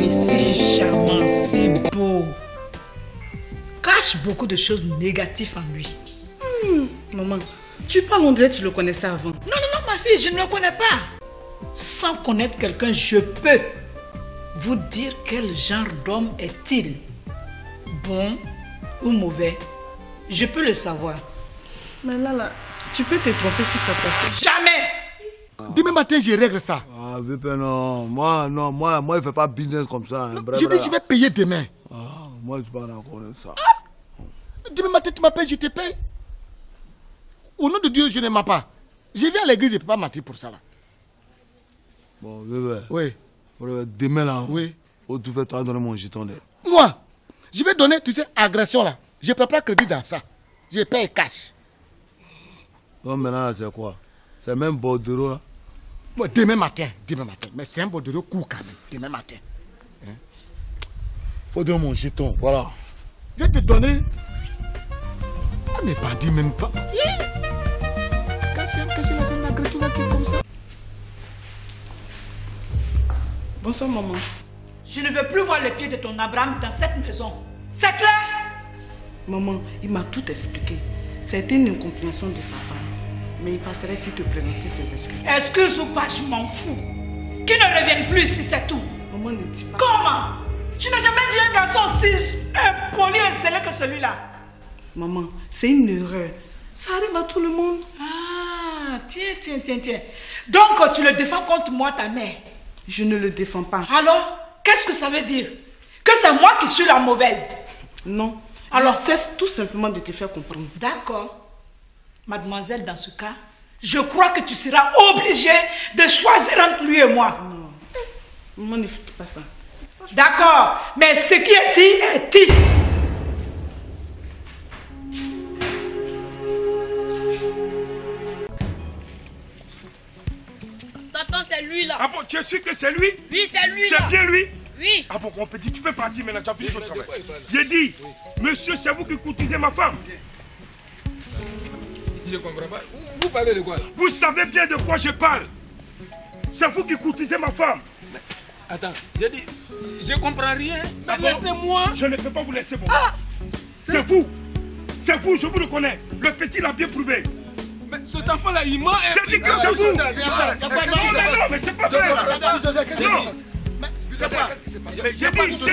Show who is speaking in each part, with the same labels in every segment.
Speaker 1: est si charmant, si beau. Cache beaucoup de choses négatives en lui.
Speaker 2: Maman, tu parles, on dirait que tu le connaissais avant.
Speaker 1: Non, non, non, ma fille, je ne le connais pas. Sans connaître quelqu'un, je peux vous dire quel genre d'homme est-il. Bon ou mauvais. Je peux le savoir.
Speaker 2: Mais là, tu peux te tromper sur sa personne.
Speaker 1: Jamais!
Speaker 3: Demain matin, je règle ça.
Speaker 4: Ah, non. Moi, je ne fais pas business comme ça. Hein.
Speaker 3: Je dis, je vais payer demain.
Speaker 4: Ah, moi, je ne suis pas d'accord avec ça.
Speaker 3: Demain matin, tu m'appelles, je te paye. Au nom de Dieu, je ne mens pas. Je viens à l'église, je ne peux pas mentir pour ça. Là.
Speaker 4: Bon, bébé.
Speaker 3: Oui.
Speaker 4: Demain, là,
Speaker 3: oui.
Speaker 4: Tu fais toi donner mon giton.
Speaker 3: Moi, je vais donner, tu sais, agression là. Je ne prends pas crédit dans ça. Je paye cash.
Speaker 4: Donc maintenant, c'est quoi? C'est même bordereau là?
Speaker 3: Bon, demain matin. Mais c'est un bordereau court quand même. Demain matin.
Speaker 4: Faut donner mon giton, voilà.
Speaker 3: Je vais te donner. On n'est pas dit même pas. Caché la agression là qui est comme ça.
Speaker 2: Bonsoir, maman.
Speaker 1: Je ne veux plus voir les pieds de ton Abraham dans cette maison. C'est clair?
Speaker 2: Maman, il m'a tout expliqué. C'était une incompréhension de sa part. Mais il passerait s'il te présentait ses excuses.
Speaker 1: Excuse ou pas, je m'en fous. Qu'il ne revienne plus ici, c'est tout.
Speaker 2: Maman, ne dis pas.
Speaker 1: Comment? Tu n'as jamais vu un garçon aussi impoli et zélé que celui-là.
Speaker 2: Maman, c'est une erreur. Ça arrive à tout le monde.
Speaker 1: Ah, tiens. Donc, tu le défends contre moi, ta mère?
Speaker 2: Je ne le défends pas.
Speaker 1: Alors, qu'est-ce que ça veut dire? Que c'est moi qui suis la mauvaise?
Speaker 2: Non.
Speaker 1: Alors,
Speaker 2: cesse tout simplement de te faire comprendre.
Speaker 1: D'accord. Mademoiselle, dans ce cas, je crois que tu seras obligée de choisir entre lui et moi.
Speaker 2: Non. Maman, ne fais pas ça.
Speaker 1: D'accord. Mais ce qui est dit est dit.
Speaker 5: Tonton, c'est lui là.
Speaker 6: Ah bon, tu es sûr que c'est lui?
Speaker 5: Oui, c'est lui là.
Speaker 6: C'est bien lui?
Speaker 5: Oui.
Speaker 6: Ah bon, mon petit, tu peux partir maintenant, tu as fini ton travail. J'ai dit, monsieur, c'est vous qui courtisez ma femme.
Speaker 7: Je comprends pas. Vous parlez de quoi là?
Speaker 6: Vous savez bien de quoi je parle. C'est vous qui courtisez ma femme.
Speaker 7: Attends, j'ai dit, je comprends rien. Mais laissez-moi.
Speaker 6: Je ne peux pas vous laisser, bon. Ah, c'est vous, je vous le connais. Le petit l'a bien prouvé.
Speaker 7: Mais cet enfant-là, il ment.
Speaker 6: J'ai dit que c'est vous. Non, mais c'est pas vrai. Non. J'ai dit,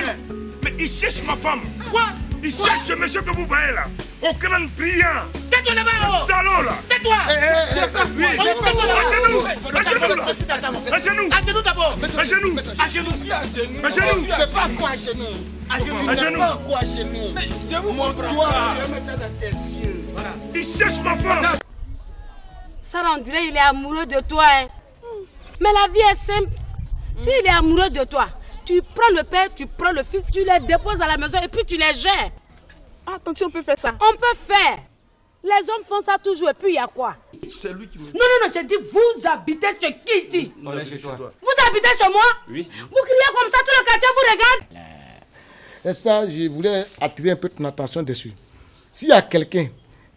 Speaker 6: mais il cherche ma femme.
Speaker 3: Quoi?
Speaker 6: Il cherche ce monsieur que vous voyez là. Au crâne brillant.
Speaker 3: Tais-toi là-bas.
Speaker 6: Salaud là.
Speaker 3: Tais-toi.
Speaker 6: À genoux.
Speaker 3: À genoux d'abord.
Speaker 6: À genoux.
Speaker 3: À genoux.
Speaker 6: À genoux.
Speaker 3: Tu fais pas quoi à genoux? À genoux.
Speaker 6: À genoux.
Speaker 3: Pas quoi à genoux?
Speaker 7: Mais je vous comprends
Speaker 3: Toi,
Speaker 7: pas.
Speaker 3: je mets ça dans tes yeux. Voilà.
Speaker 6: Il cherche ma femme.
Speaker 5: Sarah, on dirait qu'il est amoureux de toi. Hein. Mais la vie est simple. S'il est amoureux de toi, tu prends le père, tu prends le fils, tu les déposes à la maison et puis tu les gères.
Speaker 2: Ah, attention, on peut faire ça.
Speaker 5: On peut faire. Les hommes font ça toujours et puis il y a quoi?
Speaker 7: C'est lui qui me...
Speaker 5: Non, j'ai dit vous habitez chez qui dit?
Speaker 7: On est chez toi.
Speaker 5: Vous habitez chez moi?
Speaker 7: Oui.
Speaker 5: Vous criez comme ça, tout le quartier vous regarde?
Speaker 3: Et ça, je voulais attirer un peu ton attention dessus. S'il y a quelqu'un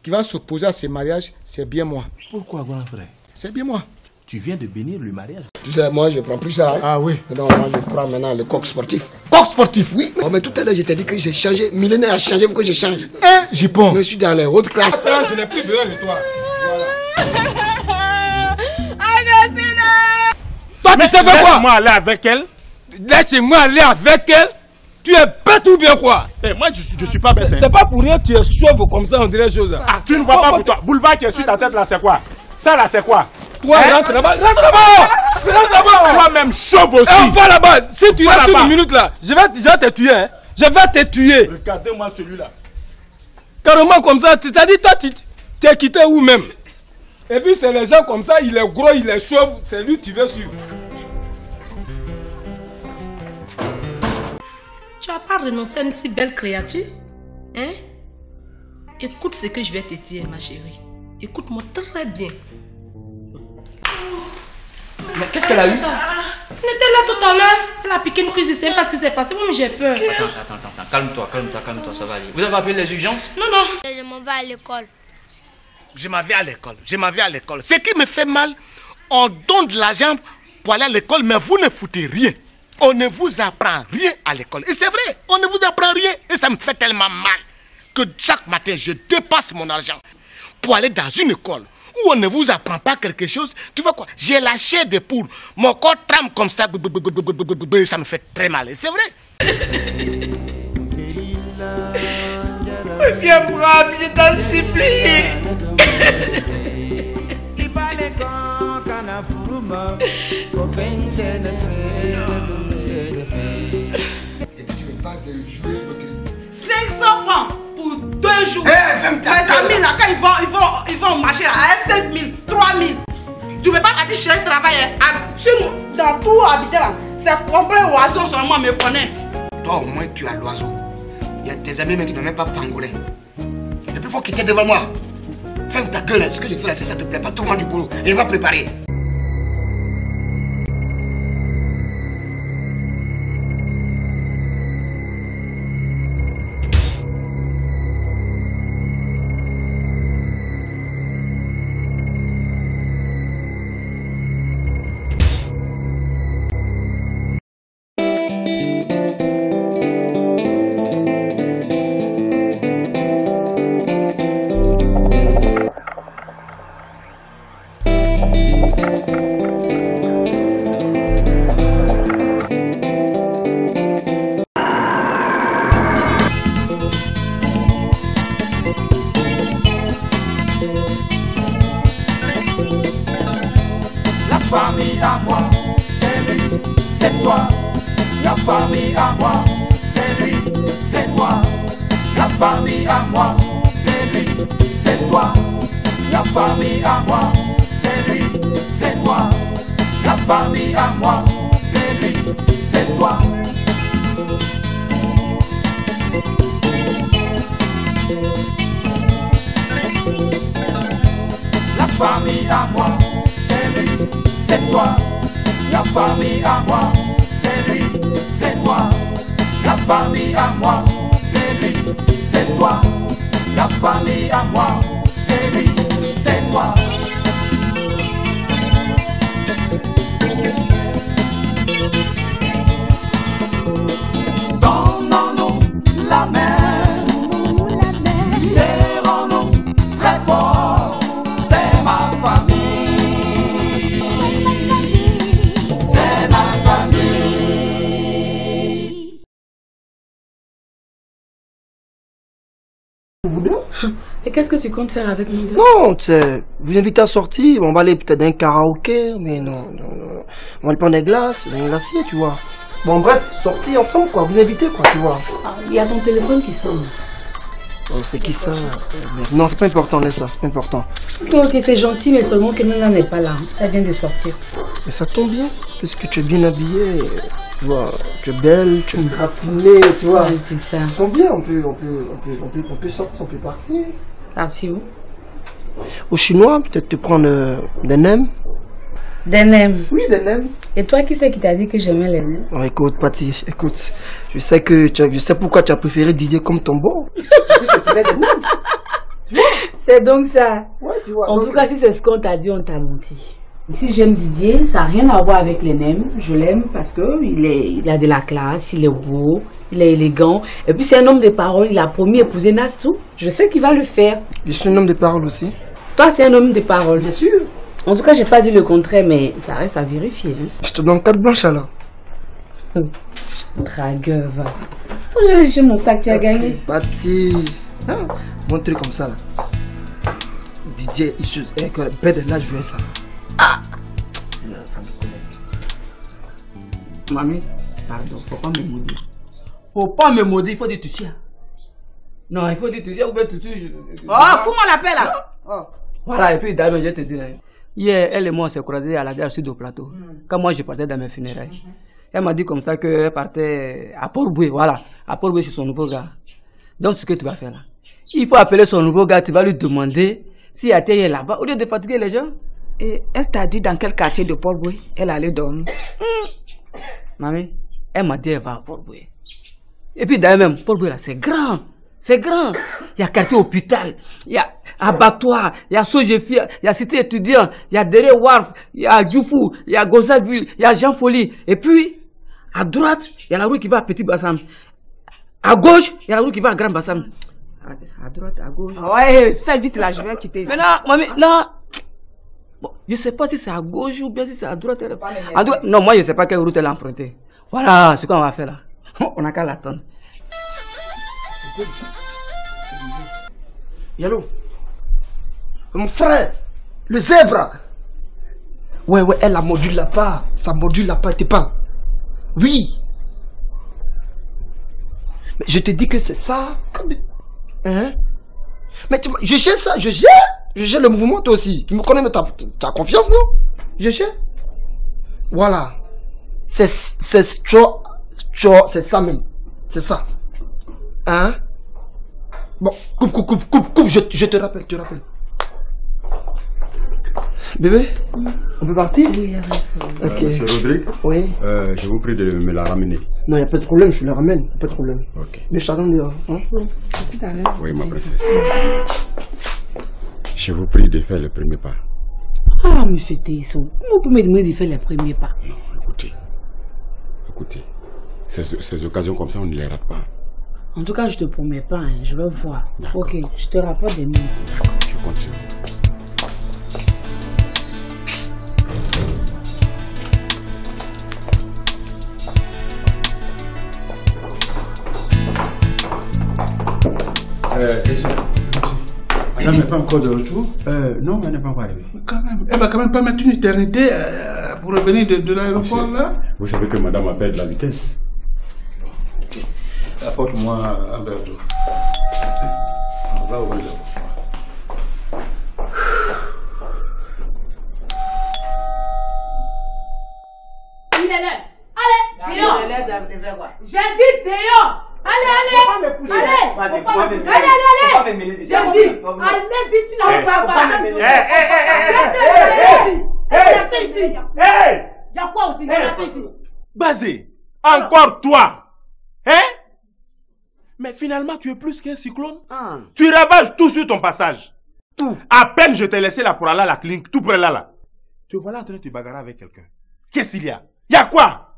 Speaker 3: qui va s'opposer à ce mariage, c'est bien moi.
Speaker 8: Pourquoi, grand frère?
Speaker 3: C'est bien moi.
Speaker 8: Tu viens de bénir le mariage.
Speaker 3: Tu sais, moi, je prends plus ça.
Speaker 8: Ah oui.
Speaker 3: Non, moi, je prends maintenant le coq sportif. Coq sportif, oui. Oh, mais tout à l'heure, je t'ai dit que j'ai changé. Millénaire a changé pour que je change. Hein, Jipon? Je suis dans les hautes classes.
Speaker 7: Attends, je n'ai plus besoin de toi.
Speaker 8: Toi, tu sais faire quoi?
Speaker 7: Laisse-moi aller avec elle. Laisse-moi aller avec elle. Tu es bête ou bien quoi?
Speaker 8: Moi, je suis pas bête.
Speaker 7: C'est pas pour rien que tu es chauve comme ça, on dirait chose.
Speaker 8: Ah, tu ne vois pas pour toi. Boulevard qui est sur ta tête là, c'est quoi? Ça là, c'est quoi?
Speaker 7: Toi, rentre là-bas, rentre là-bas! Rentre là-bas!
Speaker 8: Toi-même chauve aussi!
Speaker 7: On va là-bas! Si tu restes une minute là, je vais te tuer, hein! Je vais te tuer!
Speaker 8: Regardez-moi celui-là!
Speaker 7: Carrément comme ça, c'est-à-dire toi, tu t'es quitté où même? Et puis c'est les gens comme ça, il est gros, il est chauve, c'est lui que tu veux suivre.
Speaker 9: Tu n'as pas renoncé à une si belle créature? Hein? Écoute ce que je vais te dire, ma chérie. Écoute-moi très bien.
Speaker 8: Mais qu'est-ce qu'elle a eu?
Speaker 9: Elle était là tout à l'heure. Elle a piqué une prise, je ne sais pas ce qui s'est passé. Moi, j'ai peur.
Speaker 10: Attends. Calme-toi, ça va aller. Vous avez appelé les urgences?
Speaker 9: Non.
Speaker 5: Je m'en vais à l'école.
Speaker 3: Je m'en vais à l'école. Ce qui me fait mal, on donne de l'argent pour aller à l'école, mais vous ne foutez rien.
Speaker 11: On ne vous apprend rien à l'école. Et c'est vrai, on ne vous apprend rien. Et ça me fait tellement mal que chaque matin, je dépasse mon argent pour aller dans une école où on ne vous apprend pas quelque chose. Tu vois quoi? J'ai la chair de poule. Mon corps tremble comme ça. Ça me fait très mal. Et c'est vrai.
Speaker 1: Viens, Bram, je t'en supplie.
Speaker 2: francs pour 2 jours. Les amis là, quand ils vont marcher là, à 5 000, 3 000. Tu ne peux pas partir chercher le travail. Dans tout habiter là, c'est complet oiseau seulement me connaît.
Speaker 3: Toi au moins tu as l'oiseau. Il y a tes amis même qui n'ont même pas pangolin. Et puis il faut quitter devant moi. Ferme ta gueule, ce que je fais là, si ça te plaît pas, tourne-moi du boulot et va préparer.
Speaker 5: Et qu'est-ce que tu comptes faire avec nous deux?
Speaker 3: Non, tu sais, vous invitez à sortir, on va aller peut-être dans un karaoké, mais non. On va aller prendre des glaces, dans un glacier, tu vois. Bon, bref, sortir ensemble, quoi, vous invitez, quoi, tu vois.
Speaker 5: Il y a ton téléphone qui sonne.
Speaker 3: Oh, c'est qui ça? Non, c'est pas important, laisse ça, c'est pas important.
Speaker 5: Ok, c'est gentil, mais seulement que Nana n'est pas là. Elle vient de sortir.
Speaker 3: Mais ça tombe bien, parce que tu es bien habillée, tu vois, tu es belle, tu es raffinée, tu vois.
Speaker 5: Ouais, c'est ça.
Speaker 3: Ça tombe bien, on peut sortir, on peut partir.
Speaker 5: Partir où?
Speaker 3: Au chinois, peut-être te prendre des nems.
Speaker 5: Des nems?
Speaker 3: Oui, des nems.
Speaker 5: Et toi, qui c'est qui t'a dit que j'aimais les nems?
Speaker 3: Oh, écoute, Patty, écoute, je sais pourquoi tu as préféré Didier comme ton beau. Si tu prenais des nems. Tu vois?
Speaker 5: C'est donc ça.
Speaker 3: Ouais, tu vois.
Speaker 5: En tout cas, si c'est ce qu'on t'a dit, on t'a menti. Si j'aime Didier, ça n'a rien à voir avec les nems. Je l'aime parce qu'il a de la classe, il est beau, il est élégant. Et puis c'est un homme de parole, il a promis épouser Nastou. Je sais qu'il va le faire.
Speaker 3: Je suis un homme de parole aussi.
Speaker 5: Toi, tu es un homme de parole.
Speaker 3: Bien sûr.
Speaker 5: En tout cas, j'ai pas dit le contraire, mais ça reste à vérifier. Hein.
Speaker 3: Je te donne carte blanche alors.
Speaker 5: Dragueur, va. Faut que j'ai mon sac, tu as gagné.
Speaker 3: Bati. Ah, bon truc comme ça là. Didier, bête de là jouer ça. Ah! Ça me connaît.
Speaker 12: Mamie, pardon, faut pas me maudire. Faut pas me maudire, il faut dire tu sais. Non, il faut dire tu sais, ou bien tu sais.
Speaker 2: Oh, fous-moi la paix là.
Speaker 12: Oh. Voilà, et puis d'ailleurs, je te dis, hier, elle et moi, on s'est croisés à la gare sud au plateau. Quand moi, je partais dans mes funérailles. Elle m'a dit comme ça qu'elle partait à Port-Boué, voilà. À Port-Boué, c'est son nouveau gars. Donc, ce que tu vas faire là, il faut appeler son nouveau gars, tu vas lui demander s'il a été là-bas, au lieu de fatiguer les gens.
Speaker 2: Et elle t'a dit dans quel quartier de Port-Boué elle allait dormir?
Speaker 12: Mamie, elle m'a dit elle va à Port-Boué. Et puis d'ailleurs même, Port-Boué là, c'est grand. C'est grand. Il y a quartier hôpital, il y a abattoir, il y a Sojefia, il y a cité étudiant, il y a Deré Warf, il y a Djoufou, il y a Gonzagueville, il y a Jean Folie. Et puis, À droite, il y a la rue qui va à Petit Bassam. À gauche, il y a la rue qui va à Grand Bassam. À droite, à gauche.
Speaker 2: Ouais, fais vite là, je vais quitter ici.
Speaker 12: Mais là, mamie, là... Bon, je sais pas si c'est à gauche ou bien si c'est à droite. À droite. Non, moi je sais pas quelle route elle a empruntée. Voilà ce qu'on va faire là. On n'a qu'à l'attendre.
Speaker 3: Yallo, mon frère, le zèbre. Ouais, elle a mordu le lapin. Ça a mordu le lapin, t'es pas. Oui. Mais je te dis que c'est ça. Hein? Mais je gère ça, je gère le mouvement toi aussi. Tu me connais, mais t'as confiance, non? Je gère. Voilà. C'est ça même. C'est ça. Hein? Bon, coupe, je te rappelle, Bébé, on peut partir?
Speaker 13: Oui,
Speaker 3: ok.
Speaker 13: Monsieur Rodrigue,
Speaker 3: oui.
Speaker 13: Je vous prie de me la ramener.
Speaker 3: Non, il n'y a pas de problème, je le ramène, pas de problème.
Speaker 13: Ok.
Speaker 3: Mais je t'attends dehors. Hein?
Speaker 13: Oui, ma princesse. Je vous prie de faire le premier pas.
Speaker 5: Ah, monsieur Teisso, comment vous pouvez me demander de faire les premiers pas?
Speaker 13: Non, écoutez. Ces occasions comme ça, on ne les rate pas.
Speaker 5: En tout cas, je te promets pas, hein, je vais voir. Ok, je te rapporte des minutes.
Speaker 13: D'accord, je continue.
Speaker 6: Madame n'est pas encore de retour? Non, elle n'est pas encore arrivée. Quand même, elle va quand même pas mettre une éternité pour revenir de l'aéroport là.
Speaker 13: Vous savez que madame a perdu la vitesse.
Speaker 6: Apporte-moi un verre d'eau. On va ouvrir.
Speaker 14: Il est là. Allez, Théo. J'ai dit Théo. Allez. J'ai dit, allez-y sur la table. Ici. Il y a quoi aussi? Ici.
Speaker 8: Basé, encore toi. Hein? Mais finalement, tu es plus qu'un cyclone. Tu ravages tout sur ton passage. Tout. À peine je t'ai laissé là pour aller à la clinique, tout près là. Tu vois là en train de te bagarrer avec quelqu'un. Qu'est-ce qu'il y a? Il y a quoi?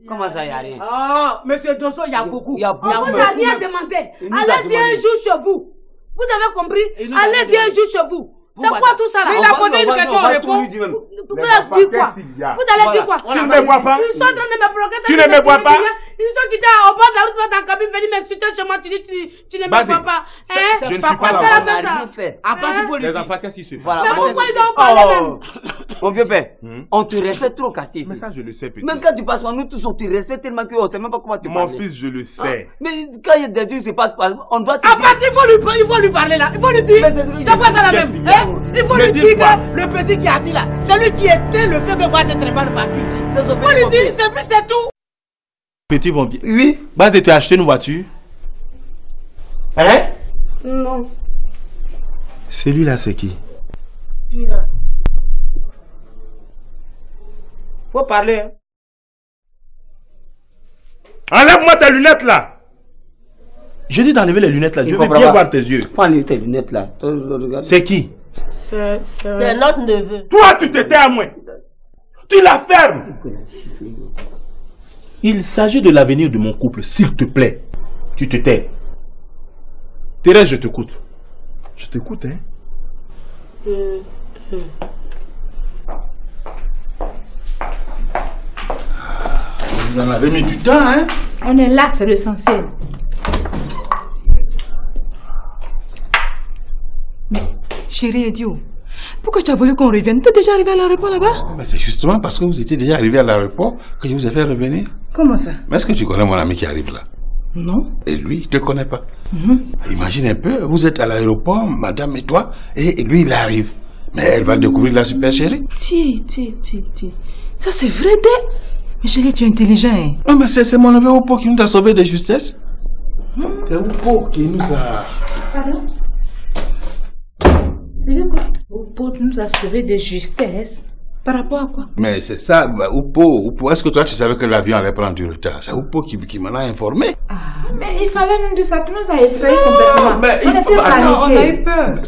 Speaker 15: Comment ça y arrive?
Speaker 2: Ah, monsieur Dosso, il y a beaucoup.
Speaker 14: On vous a rien demandé. Allez-y un jour chez vous. Vous avez compris? Allez-y un jour chez vous. C'est quoi tout ça là?
Speaker 2: Il a posé une question, on répond.
Speaker 14: Vous allez dire quoi? Vous allez dire quoi?
Speaker 8: Tu ne me vois pas?
Speaker 14: Ils sont en train de me bloquer.
Speaker 8: Tu ne me vois pas?
Speaker 14: Ils sont quittés au bord de la route, dans ta cabine, venir m'insulter chez moi. Tu dis, tu ne me vois pas.
Speaker 8: Je ne suis pas là.
Speaker 15: On n'a rien fait.
Speaker 2: À part pour
Speaker 8: les enfants, qu'est-ce qui se fait?
Speaker 14: Mais pourquoi ils doivent parler même?
Speaker 15: Mon vieux père, on te respecte trop quartier ici.
Speaker 8: Mais ça, je le sais, petit.
Speaker 15: Même quand tu passes, nous tous, on te respecte tellement qu'on ne sait même pas comment tu parles.
Speaker 8: Mon fils, je le sais.
Speaker 15: Mais quand il y a des trucs qui se passent, on doit te
Speaker 2: dire. À part, il faut lui parler là. Il faut lui dire. C'est pas ça la même. Il faut lui dire que le petit qui a dit là, celui qui était le fait que moi je ne pas le parti ici. Il faut lui dire, c'est tout.
Speaker 8: Petit bon bien. Oui. Bas de te acheter une voiture. Hein?
Speaker 2: Non.
Speaker 8: Celui-là, c'est qui?
Speaker 2: Celui-là. Faut parler. Hein.
Speaker 8: Enlève-moi tes lunettes là. J'ai dit d'enlever les lunettes là. Je veux bien voir tes yeux.
Speaker 15: Faut enlever tes lunettes là.
Speaker 8: C'est qui?
Speaker 2: C'est notre neveu.
Speaker 8: Toi, tu te tais à moi. Tu la fermes. Il s'agit de l'avenir de mon couple. S'il te plaît, tu te tais. Thérèse, je t'écoute. Je t'écoute, hein.
Speaker 6: Vous en avez mis du temps, hein.
Speaker 16: On est là, c'est l'essentiel.
Speaker 17: Chérie idiot, pourquoi tu as voulu qu'on revienne? Tu es déjà arrivé à l'aéroport là-bas?
Speaker 6: C'est justement parce que vous étiez déjà arrivé à l'aéroport que je vous ai fait revenir.
Speaker 17: Comment ça?
Speaker 6: Mais est-ce que tu connais mon ami qui arrive là?
Speaker 17: Non.
Speaker 6: Et lui, il ne te connaît pas. Imagine un peu, vous êtes à l'aéroport, madame et toi, et lui, il arrive. Mais elle va découvrir la super chérie.
Speaker 17: Ti. Ça c'est vrai, mais chérie, tu es intelligent. Hein?
Speaker 6: Non, mais c'est mon neveu Oupo qui nous a sauvés de justesse. C'est Oupo qui nous a...
Speaker 16: Pardon? C'est dire quoi? Oupo nous a sauvés de justesse. Par rapport à quoi?
Speaker 6: Mais c'est ça, Oupo, est-ce que toi tu savais que l'avion allait prendre du retard? C'est Oupo qui m'en a informé.
Speaker 16: Ah, mais il fallait nous dire ça, tu nous as effrayés complètement.
Speaker 6: Mais
Speaker 16: on était paniqués.
Speaker 17: On a eu peur.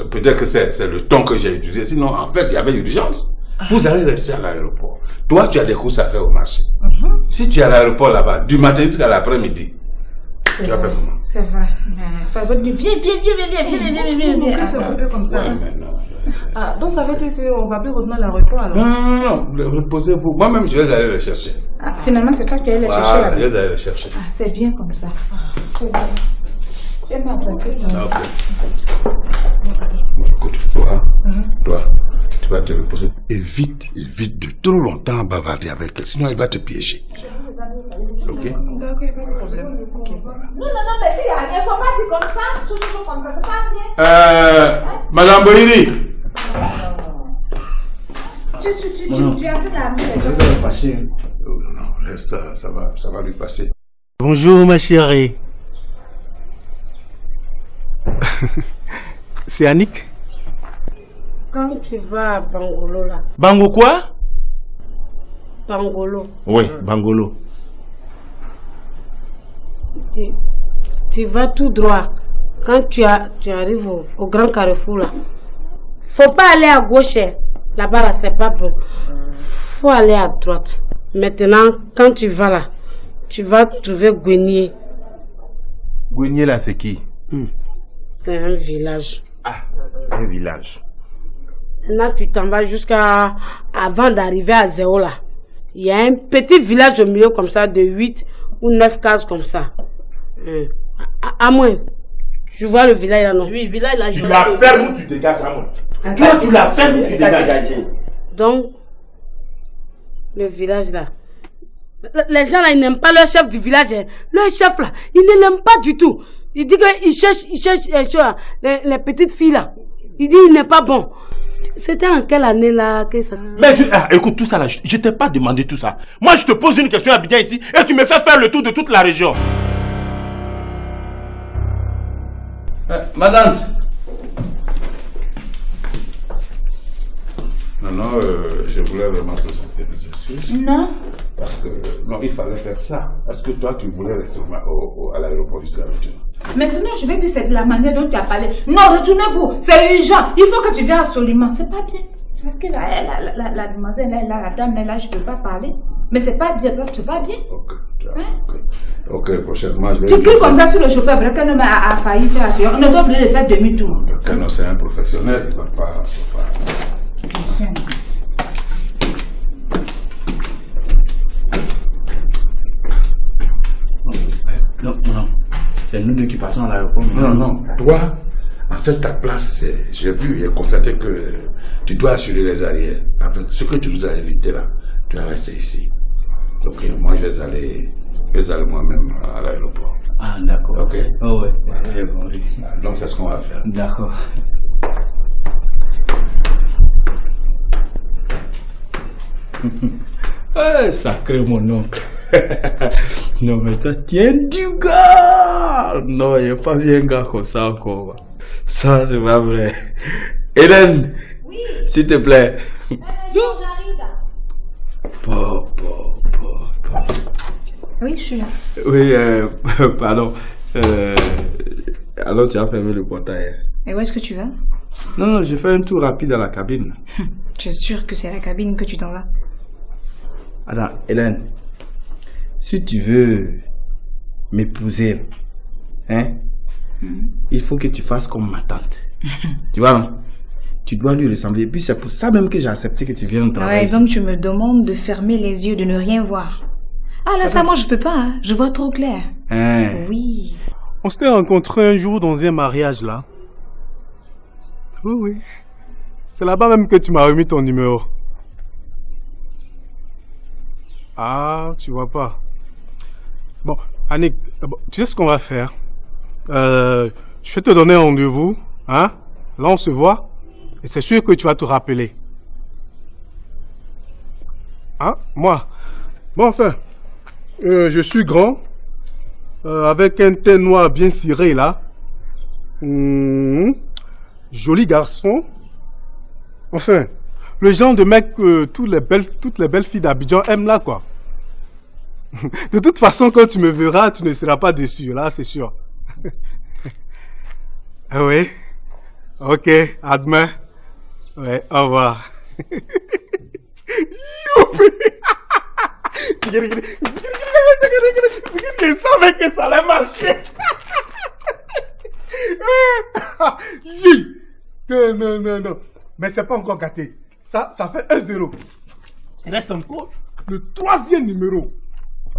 Speaker 6: Peut-être que c'est le ton que j'ai utilisé, sinon en fait il y avait urgence. Vous allez rester à l'aéroport.
Speaker 18: Toi, tu as des courses à faire au marché. Si tu es à l'aéroport là-bas, du matin jusqu'à l'après-midi, tu vas faire comment?
Speaker 14: C'est vrai. Ça va dire, viens.
Speaker 2: C'est un peu comme ça.
Speaker 18: Ouais, mais non.
Speaker 2: Ah, donc ça veut dire qu'on va plus retourner à l'aéroport alors?
Speaker 18: Non. Reposez-vous. Moi-même, je vais aller le chercher.
Speaker 14: Ah, finalement, c'est toi qui allais le chercher là.
Speaker 18: Je vais aller le chercher.
Speaker 14: Ah, c'est bien comme ça. J'aime ma tranquille.
Speaker 18: Écoute, toi, tu vas te reposer. Évite de trop longtemps bavarder avec elle, sinon elle va te piéger. Ok?
Speaker 2: D'accord, pas de problème. Ok.
Speaker 14: Non, mais si, il faut pas dire comme ça, toujours comme ça, c'est pas bien.
Speaker 18: Madame Bohiri.
Speaker 14: Tu as tout amené les gens.
Speaker 18: Ça va passer. Non, laisse ça va lui passer.
Speaker 8: Bonjour ma chérie. C'est Annick?
Speaker 5: Quand tu vas à Bangolo là.
Speaker 8: Bango quoi?
Speaker 5: Bangolo.
Speaker 8: Oui, Bangolo.
Speaker 5: Tu vas tout droit. Quand tu arrives au grand carrefour là, faut pas aller à gauche. Là-bas là, c'est pas bon. Faut aller à droite. Maintenant, quand tu vas là, tu vas trouver Gwenier.
Speaker 8: Gwenier là, c'est qui?
Speaker 5: C'est un village.
Speaker 8: Ah, un village.
Speaker 5: Là, tu t'en vas jusqu'à avant d'arriver à Zéo là. Il y a un petit village au milieu comme ça de 8 ou 9 cases comme ça. À moins. Tu vois le village là, non?
Speaker 2: Oui, village là.
Speaker 8: Tu la fermes ou tu dégages à moi? Toi, tu la fermes ou tu dégages?
Speaker 5: Donc, le village là. Les gens là, ils n'aiment pas leur chef du village. Hein. Leur chef là, ils ne l'aiment pas du tout. Il dit qu'il cherche les petites filles là. Il dit qu'il n'est pas bon. C'était en quelle année là que ça...
Speaker 8: Mais écoute, tout ça là, je t'ai pas demandé tout ça. Moi, je te pose une question à Abidjan ici et tu me fais faire le tour de toute la région.
Speaker 18: Madame. Non, je voulais vraiment présenter mes excuses.
Speaker 14: Non.
Speaker 18: Parce que, non, il fallait faire ça. Parce que toi, tu voulais rester à l'aéroport ici avec toi.
Speaker 14: Mais sinon, je vais dire c'est de la manière dont tu as parlé. Non, retournez-vous. C'est urgent. Il faut que tu viennes absolument. C'est pas bien. C'est parce que la demoiselle, la dame, là, je ne peux pas parler. Mais c'est pas bien. C'est pas bien.
Speaker 18: Ok, prochainement, je vais...
Speaker 14: Tu cries comme ça sur le chauffeur. Brekan a failli faire assurance. On est obligé de faire demi-tour.
Speaker 18: Brekan, c'est un professionnel. Il ne va pas...
Speaker 10: Non. C'est nous deux qui partons à l'aéroport.
Speaker 18: Non. Toi, en fait, ta place, c'est... J'ai vu, j'ai constaté que tu dois assurer les arrières. Avec ce que tu nous as invité là, tu vas rester ici. Donc, moi, je vais aller moi-même à l'aéroport.
Speaker 10: Ah, d'accord.
Speaker 18: Ok.
Speaker 10: Oh, ouais.
Speaker 18: Voilà. Donc, c'est ce qu'on va faire.
Speaker 10: D'accord.
Speaker 19: Sacré mon oncle. Non, mais ça tient du gars. Non, il n'y a pas bien gars comme ça encore. Ça, c'est pas vrai. Hélène, oui. S'il te plaît.
Speaker 17: Oui, je suis là.
Speaker 19: Oui, pardon. Alors, tu as fermé le portail.
Speaker 17: Et où est-ce que tu vas?
Speaker 19: Non, je fais un tour rapide à la cabine.
Speaker 17: Tu es sûr que c'est à la cabine que tu t'en vas?
Speaker 19: Attends, Hélène, si tu veux m'épouser, hein, il faut que tu fasses comme ma tante. Tu vois, non? Tu dois lui ressembler. Et puis c'est pour ça même que j'ai accepté que tu viennes travailler.
Speaker 17: Ouais, donc tu me demandes de fermer les yeux, de ne rien voir. Ah là, ça moi je peux pas, hein. Je vois trop clair.
Speaker 19: Hein?
Speaker 17: Oui.
Speaker 8: On s'était rencontrés un jour dans un mariage là. Oui. C'est là-bas même que tu m'as remis ton numéro. Ah, tu vois pas. Bon, Annick, tu sais ce qu'on va faire? Je vais te donner un rendez-vous, hein? Là, on se voit. Et c'est sûr que tu vas te rappeler. Hein? Moi? Bon, enfin, je suis grand, avec un teint noir bien ciré, là. Joli garçon. Enfin, le genre de mec que toutes les belles filles d'Abidjan aiment là, quoi. De toute façon, quand tu me verras, tu ne seras pas déçu, là, c'est sûr. Ah oui? Ok, à demain. Ouais, au revoir. Youpi! Je savais que ça allait marcher. Non. Mais c'est pas encore gâté. Ça fait 1-0. Il reste encore le 3e numéro.